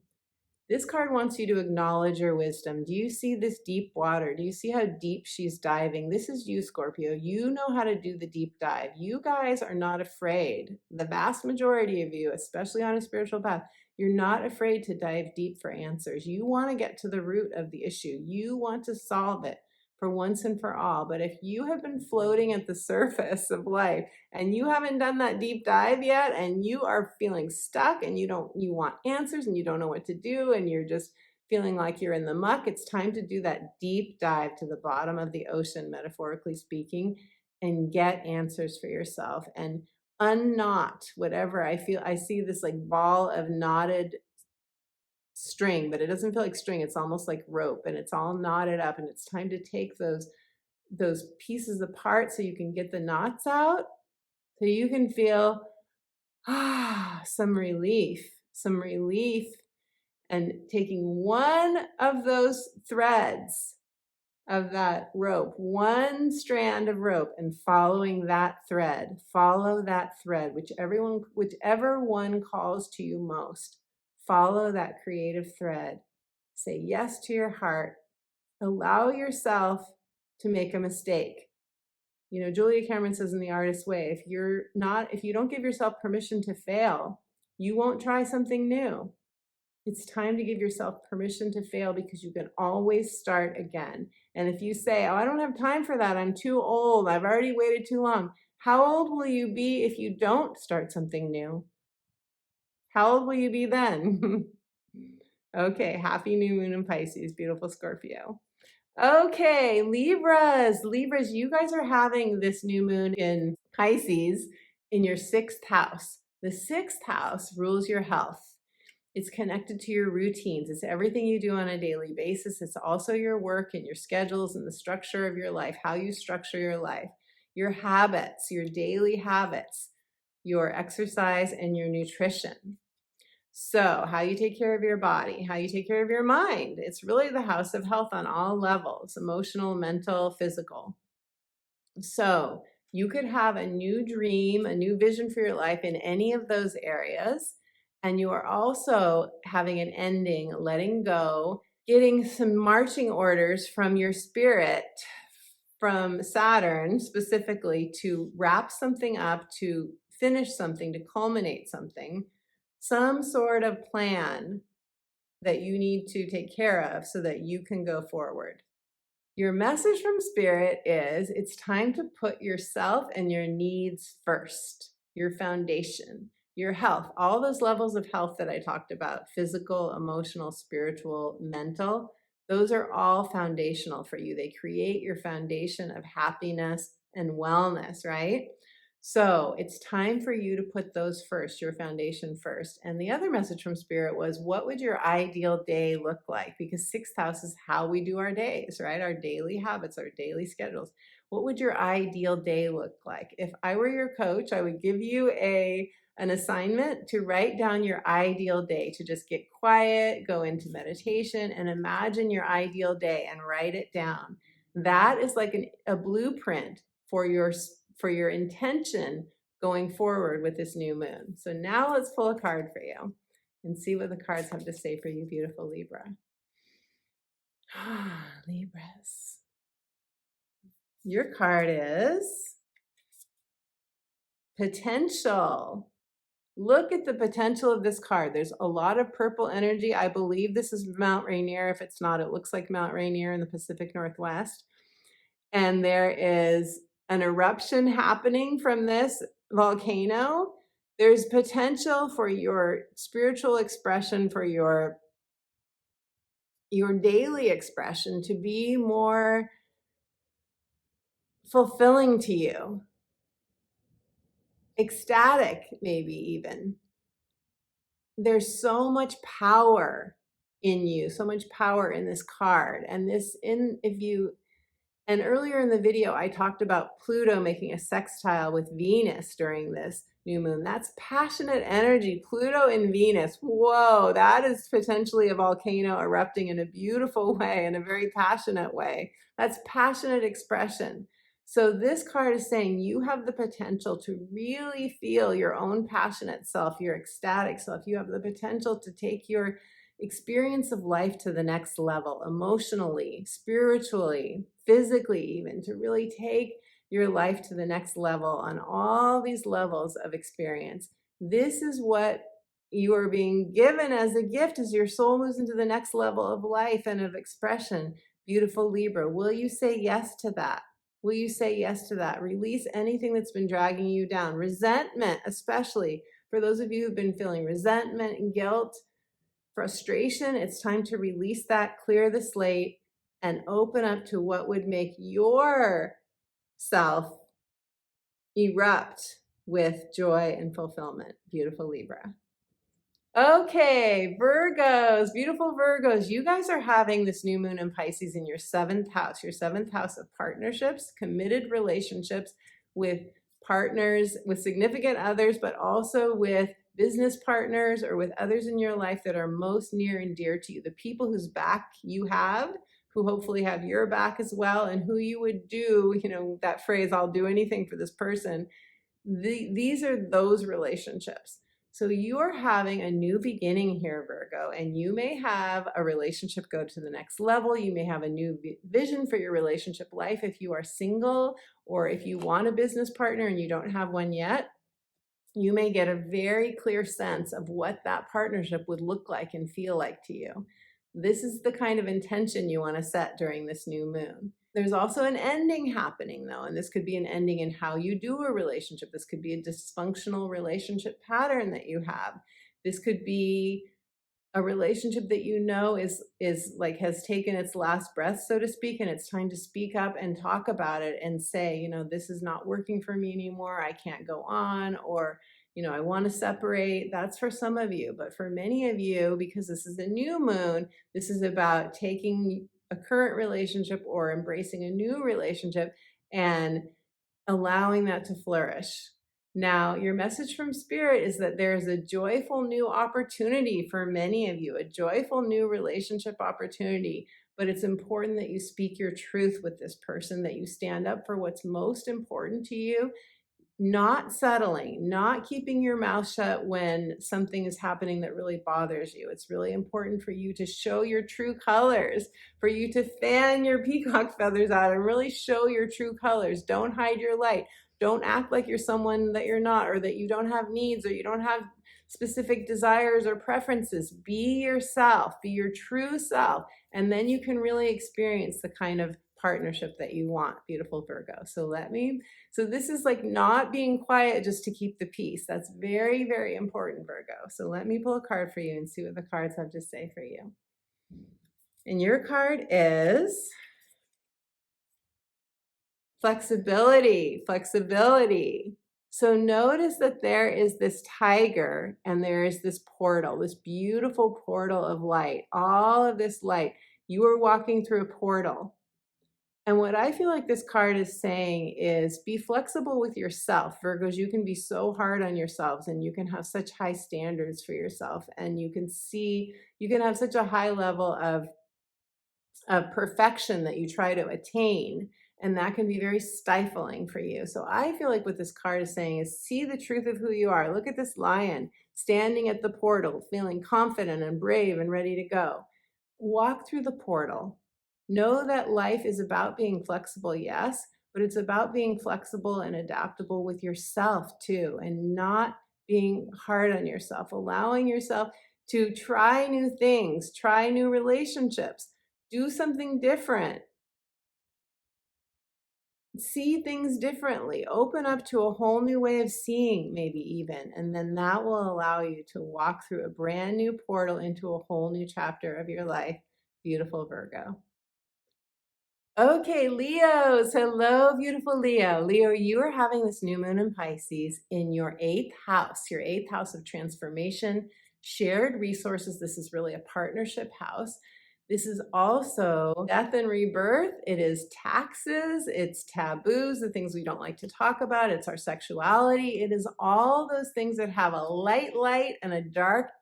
This card wants you to acknowledge your wisdom. Do you see this deep water? Do you see how deep she's diving? This is you, Scorpio. You know how to do the deep dive. You guys are not afraid. The vast majority of you, especially on a spiritual path, you're not afraid to dive deep for answers. You want to get to the root of the issue. You want to solve it for once and for all. But if you have been floating at the surface of life and you haven't done that deep dive yet, and you are feeling stuck and you want answers and you don't know what to do, and you're just feeling like you're in the muck, it's time to do that deep dive to the bottom of the ocean, metaphorically speaking, and get answers for yourself and unknot whatever. I see this like ball of knotted string, but it doesn't feel like string. It's almost like rope, and it's all knotted up, and it's time to take those pieces apart so you can get the knots out, so you can feel some relief, and taking one of those threads of that rope, one strand of rope, and following that thread. Follow that thread, whichever one calls to you most. Follow that creative thread. Say yes to your heart. Allow yourself to make a mistake. You know, Julia Cameron says in The Artist's Way, if you don't give yourself permission to fail, you won't try something new. It's time to give yourself permission to fail, because you can always start again. And if you say, oh, I don't have time for that, I'm too old, I've already waited too long, how old will you be if you don't start something new? How old will you be then? Okay, happy new moon in Pisces, beautiful Scorpio. Okay, Libras, you guys are having this new moon in Pisces in your 6th house. The 6th house rules your health. It's connected to your routines. It's everything you do on a daily basis. It's also your work and your schedules and the structure of your life, how you structure your life, your habits, your daily habits, your exercise, and your nutrition. So how you take care of your body, how you take care of your mind. It's really the house of health on all levels, emotional, mental, physical. So you could have a new dream, a new vision for your life in any of those areas. And you are also having an ending, letting go, getting some marching orders from your spirit, from Saturn specifically, to wrap something up, to finish something, to culminate something. Some sort of plan that you need to take care of so that you can go forward. Your message from Spirit is it's time to put yourself and your needs first, your foundation, your health, all those levels of health that I talked about, physical, emotional, spiritual, mental, those are all foundational for you. They create your foundation of happiness and wellness, right? So it's time for you to put those first, your foundation first. And the other message from Spirit was, what would your ideal day look like? Because 6th house is how we do our days, right? Our daily habits, our daily schedules. What would your ideal day look like? If I were your coach, I would give you an assignment to write down your ideal day, to just get quiet, go into meditation, and imagine your ideal day and write it down. That is like a blueprint for your intention going forward with this new moon. So now let's pull a card for you and see what the cards have to say for you, beautiful Libra. Libras. Your card is Potential. Look at the potential of this card. There's a lot of purple energy. I believe this is Mount Rainier. If it's not, it looks like Mount Rainier in the Pacific Northwest. And there is an eruption happening from this volcano, there's potential for your spiritual expression, for your daily expression to be more fulfilling to you, ecstatic, maybe even. There's so much power in you, so much power in this card. And earlier in the video, I talked about Pluto making a sextile with Venus during this new moon. That's passionate energy. Pluto and Venus. Whoa, that is potentially a volcano erupting in a beautiful way, in a very passionate way. That's passionate expression. So this card is saying you have the potential to really feel your own passionate self, your ecstatic self. You have the potential to take your experience of life to the next level, emotionally, spiritually, physically, even to really take your life to the next level on all these levels of experience. This is what you are being given as a gift as your soul moves into the next level of life and of expression. Beautiful Libra, will you say yes to that? Will you say yes to that? Release anything that's been dragging you down. Resentment, especially for those of you who've been feeling resentment and guilt, frustration, it's time to release that, clear the slate, and open up to what would make your self erupt with joy and fulfillment. Beautiful Libra. Okay, Virgos, beautiful Virgos. You guys are having this new moon in Pisces in your 7th house, of partnerships, committed relationships with partners, with significant others, but also with business partners or with others in your life that are most near and dear to you. The people whose back you have, who hopefully have your back as well, and who you would do, that phrase, I'll do anything for this person. These are those relationships. So you are having a new beginning here, Virgo, and you may have a relationship go to the next level. You may have a new vision for your relationship life if you are single, or if you want a business partner and you don't have one yet. You may get a very clear sense of what that partnership would look like and feel like to you. This is the kind of intention you want to set during this new moon. There's also an ending happening though, and this could be an ending in how you do a relationship. This could be a dysfunctional relationship pattern that you have. This could be a relationship that is like has taken its last breath, so to speak, and it's time to speak up and talk about it and say, this is not working for me anymore. I can't go on, or I want to separate. That's for some of you, but for many of you, because this is a new moon, this is about taking a current relationship or embracing a new relationship and allowing that to flourish. Now, your message from Spirit is that there is a joyful new opportunity for many of you, a joyful new relationship opportunity, but it's important that you speak your truth with this person, that you stand up for what's most important to you, not settling, not keeping your mouth shut when something is happening that really bothers you. It's really important for you to show your true colors, for you to fan your peacock feathers out and really show your true colors. Don't hide your light. Don't act like you're someone that you're not, or that you don't have needs, or you don't have specific desires or preferences. Be yourself, be your true self, and then you can really experience the kind of partnership that you want, beautiful Virgo. So this is like not being quiet just to keep the peace. That's very, very important, Virgo. So let me pull a card for you and see what the cards have to say for you. And your card is flexibility, flexibility. So notice that there is this tiger and there is this portal, this beautiful portal of light, all of this light. You are walking through a portal. And what I feel like this card is saying is be flexible with yourself, Virgos. You can be so hard on yourselves and you can have such high standards for yourself, and you can have such a high level of perfection that you try to attain, and that can be very stifling for you. So I feel like what this card is saying is see the truth of who you are. Look at this lion standing at the portal, feeling confident and brave and ready to go. Walk through the portal. Know that life is about being flexible, yes, but it's about being flexible and adaptable with yourself too, and not being hard on yourself, allowing yourself to try new things, try new relationships, do something different. see things differently, open up to a whole new way of seeing, maybe even, and then that will allow you to walk through a brand new portal into a whole new chapter of your life. Beautiful Virgo. Okay, Leos. Hello, beautiful Leo. Leo, you are having this new moon in Pisces in your your eighth house of transformation, shared resources. This is really a partnership house. This is also death and rebirth. It is taxes, it's taboos, the things we don't like to talk about. It's our sexuality. It is all those things that have a light and a dark.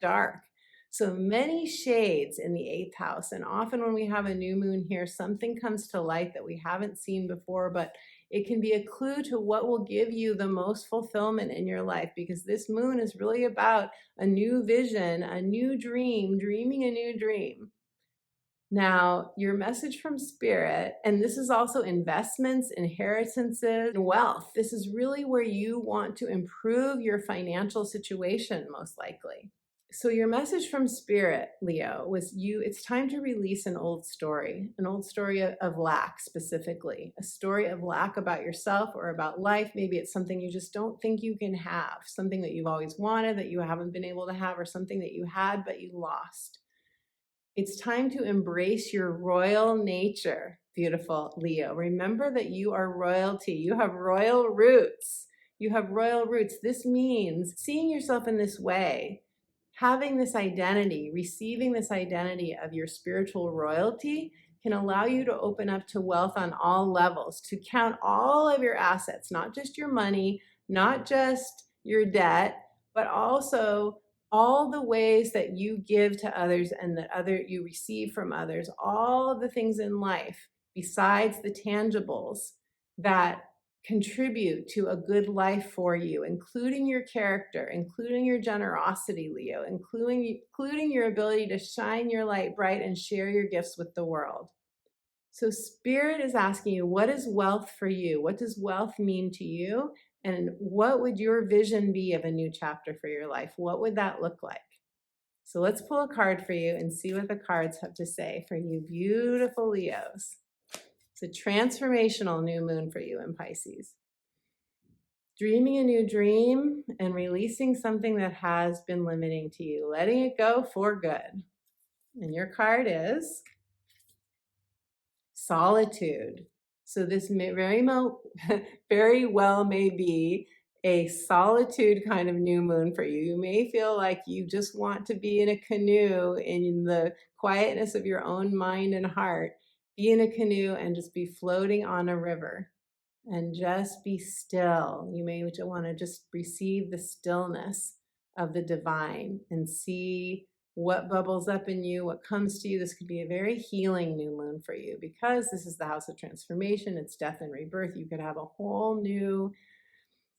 So many shades in the eighth house. And often when we have a new moon here, something comes to light that we haven't seen before, but it can be a clue to what will give you the most fulfillment in your life, because this moon is really about a new vision, a new dream, dreaming a new dream. Now, your message from spirit, and this is also investments, inheritances, and wealth. This is really where you want to improve your financial situation, most likely. So your message from spirit, Leo, was it's time to release an old story of lack, specifically, a story of lack about yourself or about life. Maybe it's something you just don't think you can have, something that you've always wanted that you haven't been able to have, or something that you had but you lost. It's time to embrace your royal nature, beautiful Leo. Remember that you are royalty. You have royal roots. You have royal roots. This means seeing yourself in this way, having this identity, receiving this identity of your spiritual royalty can allow you to open up to wealth on all levels, to count all of your assets, not just your money, not just your debt, but also all the ways that you give to others and that you receive from others, all of the things in life besides the tangibles that contribute to a good life for you, including your character, including your generosity, Leo, including your ability to shine your light bright and share your gifts with the world. So spirit is asking you, what is wealth for you? What does wealth mean to you? And what would your vision be of a new chapter for your life? What would that look like? So let's pull a card for you and see what the cards have to say for you, beautiful Leos. It's a transformational new moon for you in Pisces. Dreaming a new dream and releasing something that has been limiting to you, letting it go for good. And your card is solitude. So this may very well may be a solitude kind of new moon for you. You may feel like you just want to be in a canoe in the quietness of your own mind and heart. Be in a canoe and just be floating on a river and just be still. You may want to just receive the stillness of the divine and see what bubbles up in you, what comes to you. This could be a very healing new moon for you because this is the house of transformation. It's death and rebirth. You could have a whole new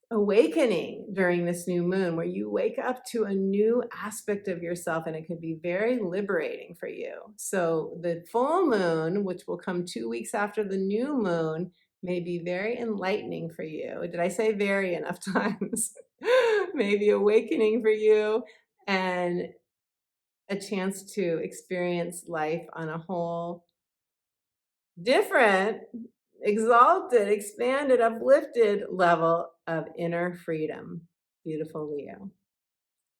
awakening during this new moon where you wake up to a new aspect of yourself, and it could be very liberating for you. So the full moon, which will come 2 weeks after the new moon, may be very enlightening for you. Did I say very enough times? Maybe awakening for you and a chance to experience life on a whole different, exalted, expanded, uplifted level of inner freedom. Beautiful Leo.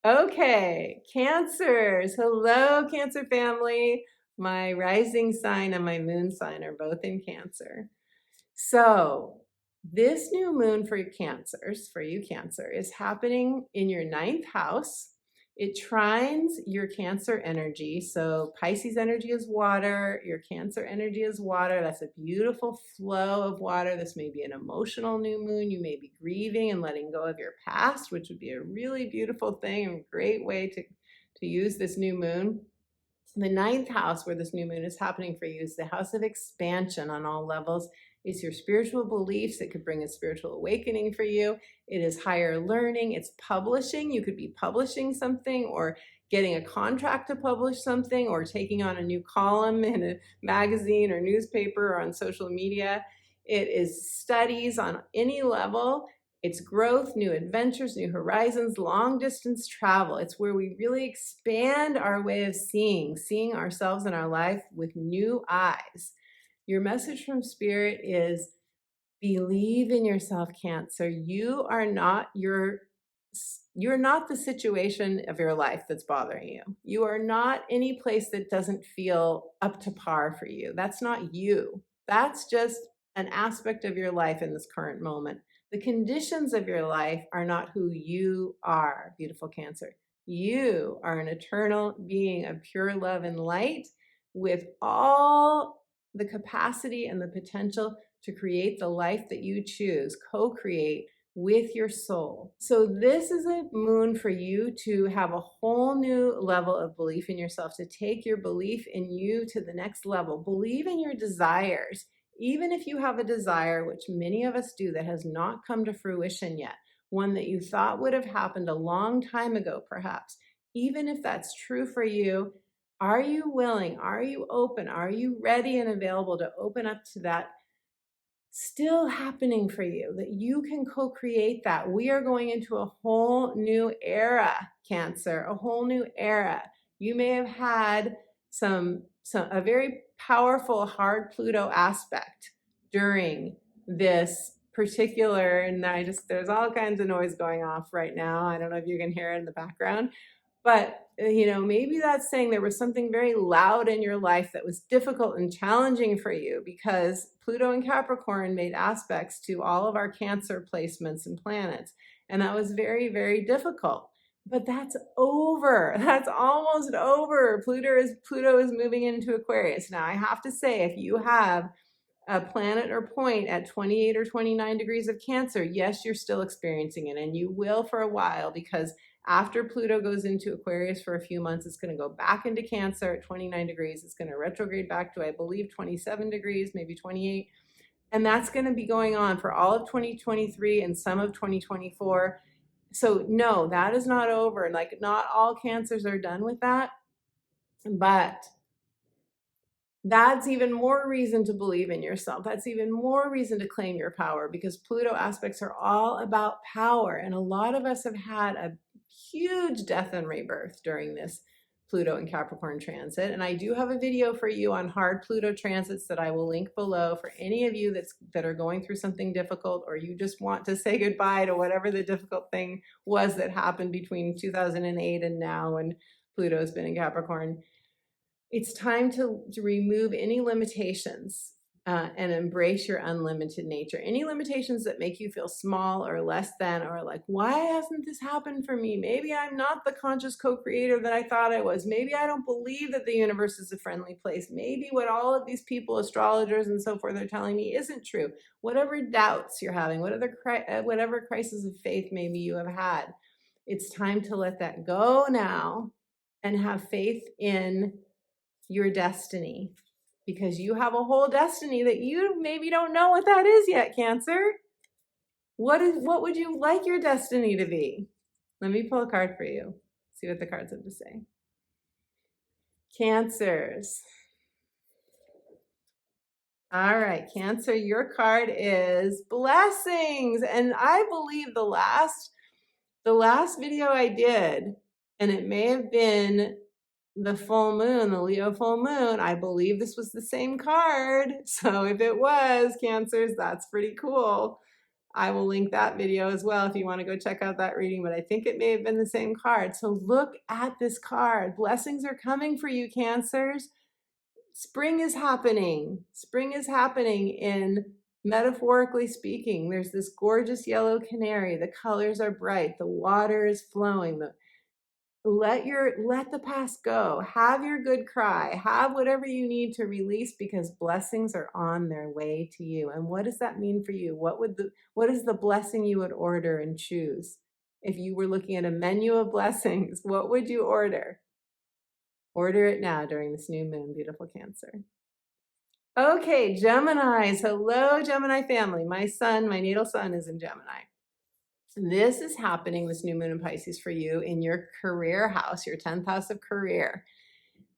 Okay, Cancers. Hello, Cancer family. My rising sign and my moon sign are both in Cancer. So this new moon for Cancers, for you Cancer, is happening in your 9th house. It trines your Cancer energy. So Pisces energy is water. Your Cancer energy is water. That's a beautiful flow of water. This may be an emotional new moon. You may be grieving and letting go of your past, which would be a really beautiful thing and a great way to use this new moon. The 9th house where this new moon is happening for you is the house of expansion on all levels. It's your spiritual beliefs. It could bring a spiritual awakening for you. It is higher learning. It's publishing. You could be publishing something or getting a contract to publish something or taking on a new column in a magazine or newspaper or on social media. It is studies on any level. It's growth, new adventures, new horizons, long distance travel. It's where we really expand our way of seeing ourselves and our life with new eyes. Your message from spirit is Believe in yourself, Cancer. You're not the situation of your life that's bothering you. You are not any place that doesn't feel up to par for you. That's not you. That's just an aspect of your life in this current moment. The conditions of your life are not who you are, beautiful Cancer. You are an eternal being of pure love and light with all the capacity and the potential to create the life that you choose, co-create with your soul. So this is a moon for you to have a whole new level of belief in yourself, to take your belief in you to the next level. Believe in your desires. Even if you have a desire, which many of us do, that has not come to fruition yet, one that you thought would have happened a long time ago, perhaps, even if that's true for you, are you willing? Are you open? Are you ready and available to open up to that still happening for you, that you can co-create that? We are going into a whole new era, Cancer, a whole new era. You may have had a very powerful hard Pluto aspect during this particular, and there's all kinds of noise going off right now. I don't know if you can hear it in the background. But, maybe that's saying there was something very loud in your life that was difficult and challenging for you, because Pluto and Capricorn made aspects to all of our Cancer placements and planets. And that was very, very difficult. But that's over. That's almost over. Pluto is moving into Aquarius. Now, I have to say, if you have a planet or point at 28 or 29 degrees of Cancer, yes, you're still experiencing it, and you will for a while, because after Pluto goes into Aquarius for a few months, it's going to go back into Cancer at 29 degrees. It's going to retrograde back to, I believe, 27 degrees, maybe 28. And that's going to be going on for all of 2023 and some of 2024. So no, that is not over. Like, not all Cancers are done with that, but that's even more reason to believe in yourself. That's even more reason to claim your power, because Pluto aspects are all about power. And a lot of us have had a huge death and rebirth during this Pluto and Capricorn transit. And I do have a video for you on hard Pluto transits that I will link below for any of you that are going through something difficult, or you just want to say goodbye to whatever the difficult thing was that happened between 2008 and now, when Pluto's been in Capricorn. It's time to remove any limitations and embrace your unlimited nature. Any limitations that make you feel small or less than, or like, why hasn't this happened for me? Maybe I'm not the conscious co-creator that I thought I was. Maybe I don't believe that the universe is a friendly place. Maybe what all of these people, astrologers and so forth, are telling me isn't true. Whatever doubts you're having, whatever crisis of faith maybe you have had, it's time to let that go now and have faith in your destiny, because you have a whole destiny that you maybe don't know what that is yet, Cancer. What would you like your destiny to be? Let me pull a card for you. See what the cards have to say. Cancers. All right, Cancer, your card is blessings. And I believe the last video I did, and it may have been the full moon, the Leo full moon, I believe this was the same card. So if it was, Cancers, that's pretty cool. I will link that video as well if you want to go check out that reading, but I think it may have been the same card. So look at this card. Blessings are coming for you, Cancers. Spring is happening. Spring is happening in, metaphorically speaking. There's this gorgeous yellow canary. The colors are bright. The water is flowing. Let the past go. Have your good cry. Have whatever you need to release, because blessings are on their way to you. And what does that mean for you? What is the blessing you would order and choose? If you were looking at a menu of blessings, what would you order? Order it now during this new moon, beautiful Cancer. Okay, Geminis. Hello, Gemini family. My natal sun is in Gemini. This is happening, this new moon in Pisces, for you in your career house, your 10th house of career.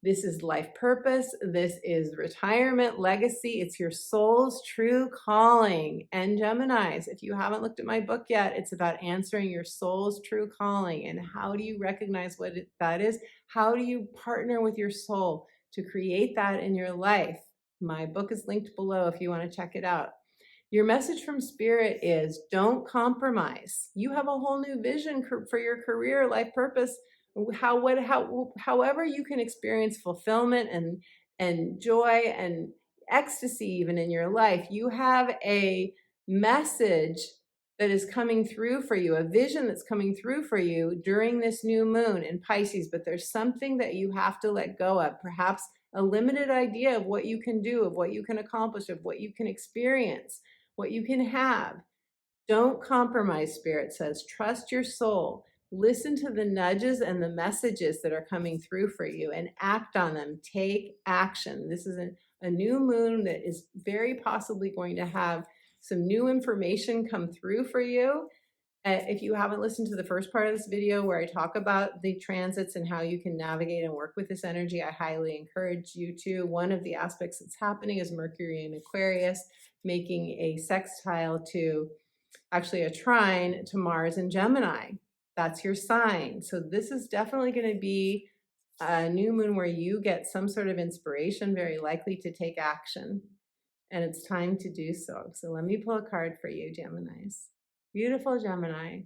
This is life purpose. This is retirement, legacy. It's your soul's true calling. And Geminis, if you haven't looked at my book yet, it's about answering your soul's true calling. And how do you recognize what that is? How do you partner with your soul to create that in your life? My book is linked below if you want to check it out. Your message from Spirit is don't compromise. You have a whole new vision for your career, life purpose, however you can experience fulfillment and joy and ecstasy even in your life. You have a message that is coming through for you, a vision that's coming through for you during this new moon in Pisces, but there's something that you have to let go of, perhaps a limited idea of what you can do, of what you can accomplish, of what you can experience, what you can have. Don't compromise, Spirit says. Trust your soul. Listen to the nudges and the messages that are coming through for you and act on them. Take action. This is a new moon that is very possibly going to have some new information come through for you. If you haven't listened to the first part of this video where I talk about the transits and how you can navigate and work with this energy, I highly encourage you to. One of the aspects that's happening is Mercury in Aquarius making a sextile to, actually a trine to Mars in Gemini. That's your sign. So this is definitely going to be a new moon where you get some sort of inspiration, very likely to take action. And it's time to do so. So let me pull a card for you, Geminis. Beautiful Gemini.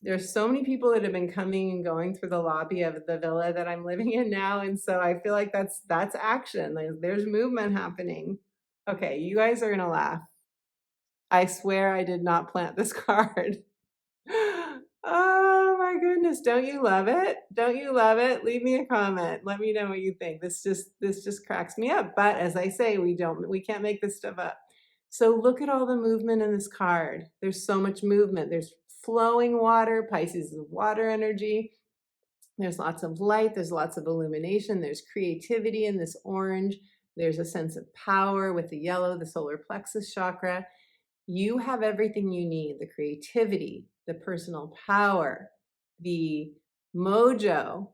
There's so many people that have been coming and going through the lobby of the villa that I'm living in now. And so I feel like that's action. There's movement happening. Okay, you guys are going to laugh. I swear I did not plant this card. Oh my goodness. Don't you love it? Don't you love it? Leave me a comment. Let me know what you think. This just cracks me up. But as I say, we can't make this stuff up. So look at all the movement in this card. There's so much movement. There's flowing water. Pisces is water energy. There's lots of light. There's lots of illumination. There's creativity in this orange. There's a sense of power with the yellow, the solar plexus chakra. You have everything you need, the creativity, the personal power, the mojo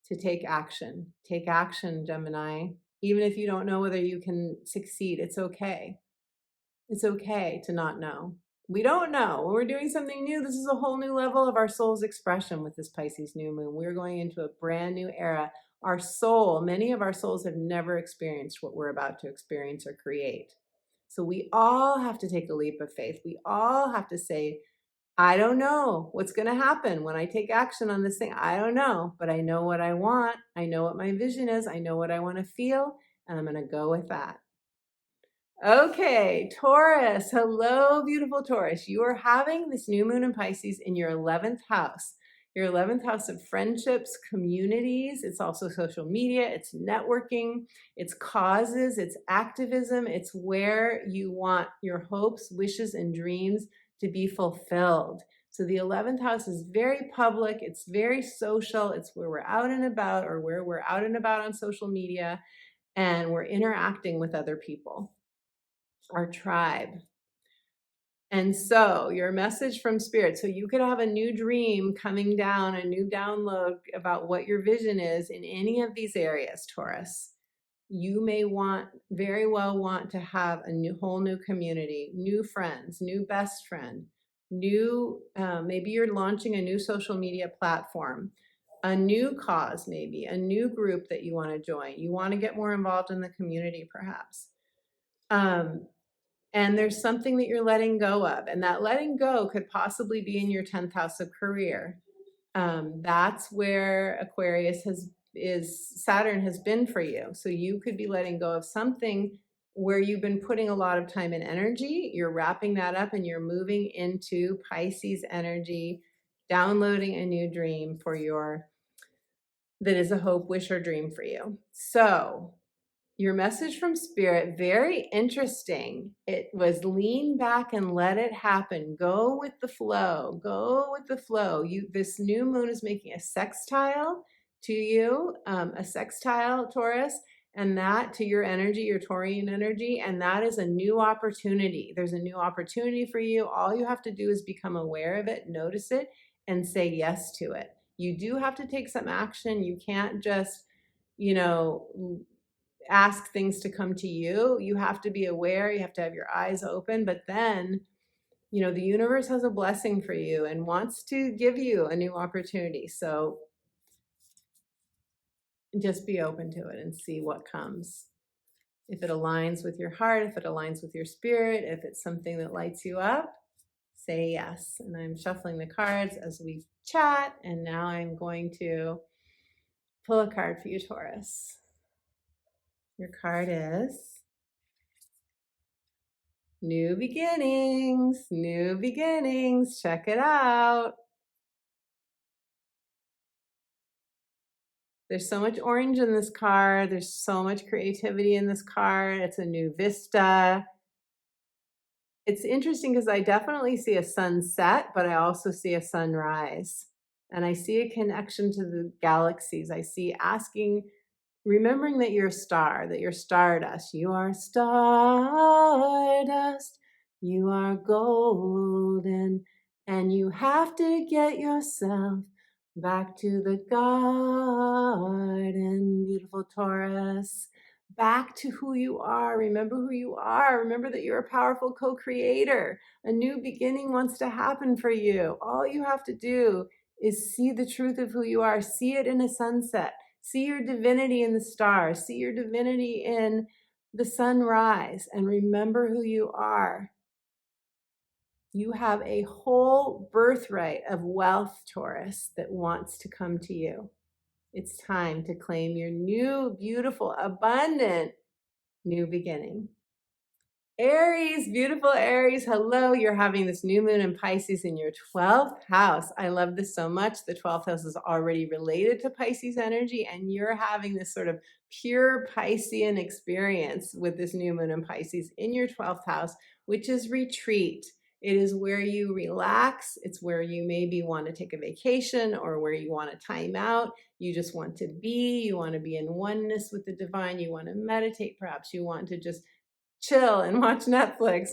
to take action. Take action, Gemini. Even if you don't know whether you can succeed, it's okay. It's okay to not know. We don't know. When we're doing something new, this is a whole new level of our soul's expression with this Pisces new moon. We're going into a brand new era. Our soul, many of our souls have never experienced what we're about to experience or create. So we all have to take a leap of faith. We all have to say, I don't know what's going to happen when I take action on this thing. I don't know, but I know what I want. I know what my vision is. I know what I want to feel, and I'm going to go with that. Okay, Taurus. Hello, beautiful Taurus. You are having this new moon in Pisces in your 11th house. Your 11th house of friendships, communities. It's also social media. It's networking. It's causes. It's activism. It's where you want your hopes, wishes, and dreams to be fulfilled. So the 11th house is very public. It's very social. It's where we're out and about, or where we're out and about on social media, and we're interacting with other people, our tribe. And so your message from Spirit, so you could have a new dream coming down, a new download about what your vision is in any of these areas, Taurus. You may very well want to have a whole new community, new friends, new best friend, maybe you're launching a new social media platform, a new cause, maybe a new group that you want to join. You want to get more involved in the community, perhaps. And there's something that you're letting go of, and that letting go could possibly be in your 10th house of career. That's where Aquarius Saturn has been for you. So you could be letting go of something where you've been putting a lot of time and energy. You're wrapping that up and you're moving into Pisces energy, downloading a new dream that is a hope, wish, or dream for you. So your message from Spirit, very interesting. It was lean back and let it happen. Go with the flow. Go with the flow. This new moon is making a sextile to you, a sextile, Taurus, and that to your energy, your Taurian energy, and that is a new opportunity. There's a new opportunity for you. All you have to do is become aware of it, notice it, and say yes to it. You do have to take some action. You can't just, ask things to come to you. You have to be aware. You have to have your eyes open. But then, the universe has a blessing for you and wants to give you a new opportunity. So just be open to it and see what comes. If it aligns with your heart, if it aligns with your spirit, if it's something that lights you up, say yes. And I'm shuffling the cards as we chat, and now I'm going to pull a card for you, Taurus. Your card is New Beginnings. New Beginnings. Check it out. There's so much orange in this card. There's so much creativity in this card. It's a new vista. It's interesting because I definitely see a sunset, but I also see a sunrise. And I see a connection to the galaxies. I see remembering that you're a star, that you're stardust. You are stardust. You are golden. And you have to get yourself back to the garden, beautiful Taurus. Back to who you are. Remember who you are. Remember that you're a powerful co-creator. A new beginning wants to happen for you. All you have to do is see the truth of who you are. See it in a sunset. See your divinity in the stars. See your divinity in the sunrise. And remember who you are. You have a whole birthright of wealth, Taurus, that wants to come to you. It's time to claim your new, beautiful, abundant new beginning. Aries, beautiful Aries, hello. You're having this new moon in Pisces in your 12th house. I love this so much. The 12th house is already related to Pisces energy, and you're having this sort of pure Piscean experience with this new moon in Pisces in your 12th house, which is retreat. It is where you relax. It's where you maybe want to take a vacation or where you want to time out. You just want to be. You want to be in oneness with the divine. You want to meditate. Perhaps you want to just chill and watch Netflix.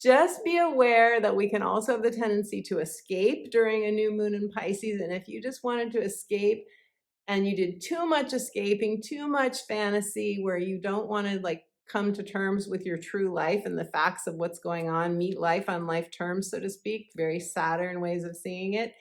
Just be aware that we can also have the tendency to escape during a new moon in Pisces. And if you just wanted to escape and you did too much escaping, too much fantasy, where you don't want to come to terms with your true life and the facts of what's going on, meet life on life terms, so to speak, very Saturn ways of seeing it,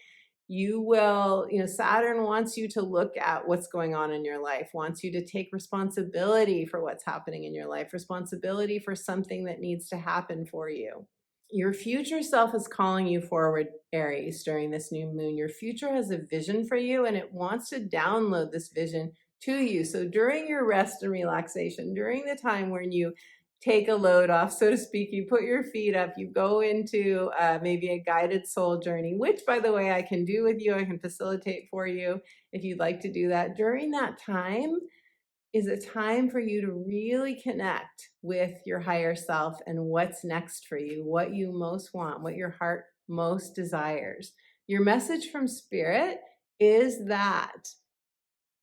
you will, Saturn wants you to look at what's going on in your life, wants you to take responsibility for what's happening in your life, responsibility for something that needs to happen for you. Your future self is calling you forward, Aries, during this new moon. Your future has a vision for you, and it wants to download this vision to you. So during your rest and relaxation, during the time when you take a load off, so to speak, you put your feet up, you go into maybe a guided soul journey, which, by the way, I can do with you. I can facilitate for you if you'd like to do that. During that time is a time for you to really connect with your higher self and what's next for you, what you most want, what your heart most desires. Your message from Spirit is that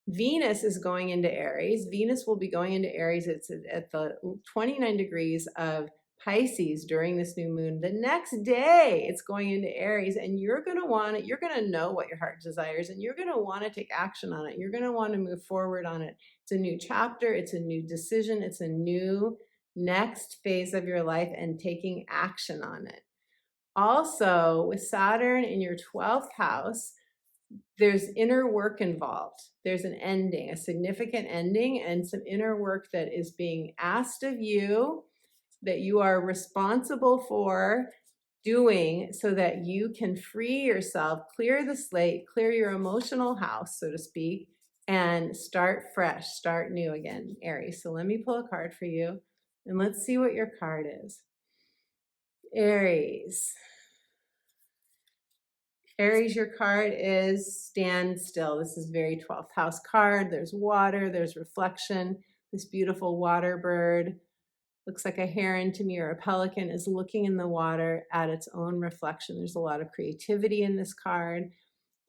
Venus is going into Aries. Venus will be going into Aries. It's at the 29 degrees of Pisces during this new moon. The next day, it's going into Aries, and you're going to know what your heart desires, and you're going to want to take action on it. You're going to want to move forward on it. It's a new chapter. It's a new decision. It's a new next phase of your life and taking action on it. Also, with Saturn in your 12th house, there's inner work involved. There's an ending, a significant ending, and some inner work that is being asked of you that you are responsible for doing so that you can free yourself, clear the slate, clear your emotional house, so to speak, and start fresh, start new again, Aries. So let me pull a card for you, and let's see what your card is. Aries. Aries, your card is Stand Still. This is very 12th house card. There's water, there's reflection. This beautiful water bird, looks like a heron to me, or a pelican, is looking in the water at its own reflection. There's a lot of creativity in this card.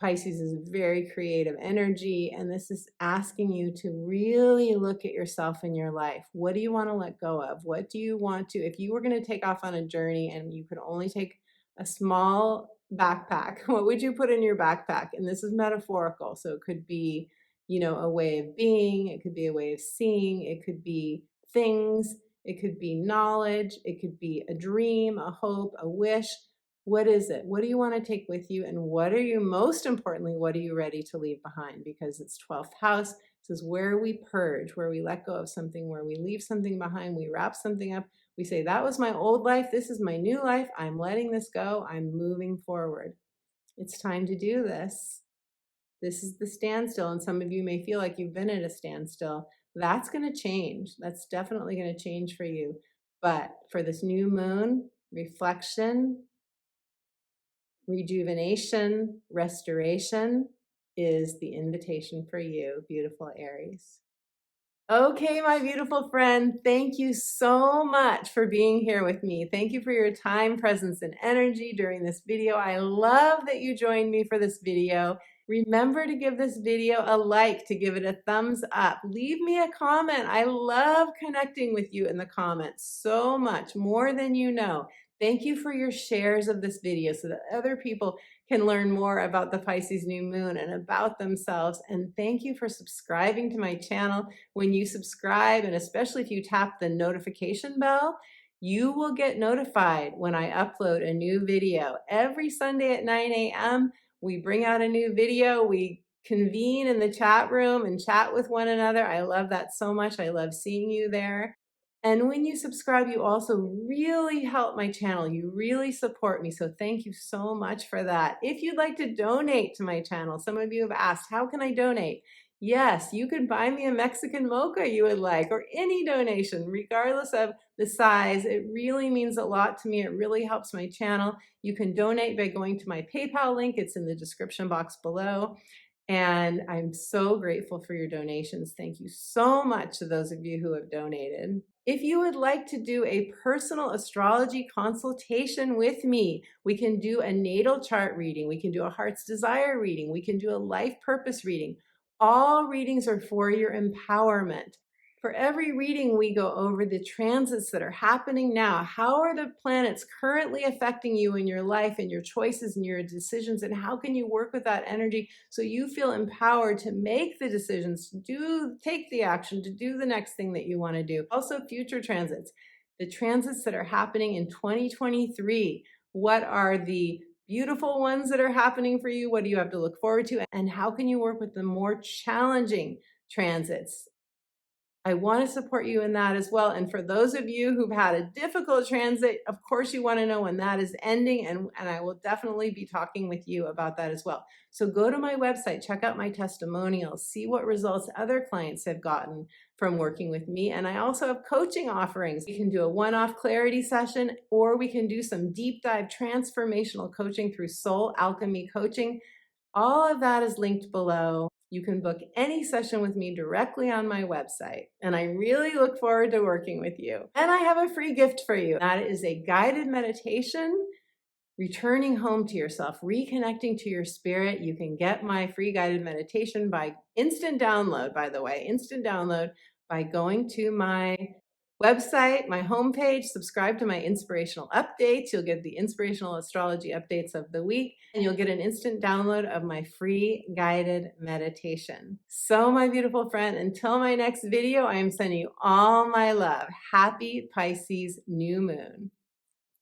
Pisces is a very creative energy, and this is asking you to really look at yourself in your life. What do you want to let go of? What do you want to, if you were going to take off on a journey and you could only take a small backpack, what would you put in your backpack? And this is metaphorical, so it could be, a way of being, it could be a way of seeing, it could be things, it could be knowledge, it could be a dream, a hope, a wish. What is it? What do you want to take with you? And most importantly, what are you ready to leave behind? Because it's 12th house. This is where we purge, where we let go of something, where we leave something behind, we wrap something up. We say, that was my old life. This is my new life. I'm letting this go. I'm moving forward. It's time to do this. This is the standstill. And some of you may feel like you've been at a standstill. That's going to change. That's definitely going to change for you. But for this new moon, reflection, rejuvenation, restoration is the invitation for you, beautiful Aries. Okay, my beautiful friend, thank you so much for being here with me. Thank you for your time, presence, and energy during this video. I love that you joined me for this video. Remember to give this video a like, to give it a thumbs up. Leave me a comment. I love connecting with you in the comments so much, more than you know. Thank you for your shares of this video so that other people can learn more about the Pisces new moon and about themselves. And thank you for subscribing to my channel. When you subscribe, and especially if you tap the notification bell, you will get notified when I upload a new video. Every Sunday at 9 a.m., we bring out a new video. We convene in the chat room and chat with one another. I love that so much. I love seeing you there. And when you subscribe, you also really help my channel. You really support me. So thank you so much for that. If you'd like to donate to my channel, some of you have asked, how can I donate? Yes, you can buy me a Mexican mocha you would like, or any donation, regardless of the size. It really means a lot to me. It really helps my channel. You can donate by going to my PayPal link. It's in the description box below. And I'm so grateful for your donations. Thank you so much to those of you who have donated. If you would like to do a personal astrology consultation with me, we can do a natal chart reading. We can do a heart's desire reading. We can do a life purpose reading. All readings are for your empowerment. For every reading, we go over the transits that are happening now. How are the planets currently affecting you in your life and your choices and your decisions? And how can you work with that energy so you feel empowered to make the decisions, to take the action, to do the next thing that you want to do? Also, future transits, the transits that are happening in 2023. What are the beautiful ones that are happening for you? What do you have to look forward to? And how can you work with the more challenging transits? I want to support you in that as well. And for those of you who've had a difficult transit, of course you want to know when that is ending, and I will definitely be talking with you about that as well. So go to my website, check out my testimonials, see what results other clients have gotten from working with me. And I also have coaching offerings. We can do a one-off clarity session, or we can do some deep dive transformational coaching through Soul Alchemy Coaching. All of that is linked below. You can book any session with me directly on my website, and I really look forward to working with you. And I have a free gift for you. That is a guided meditation, returning home to yourself, reconnecting to your spirit. You can get my free guided meditation by instant download, by the way, instant download by going to my website, my homepage, subscribe to my inspirational updates. You'll get the inspirational astrology updates of the week, and you'll get an instant download of my free guided meditation. So, my beautiful friend, until my next video, I am sending you all my love. Happy Pisces new moon.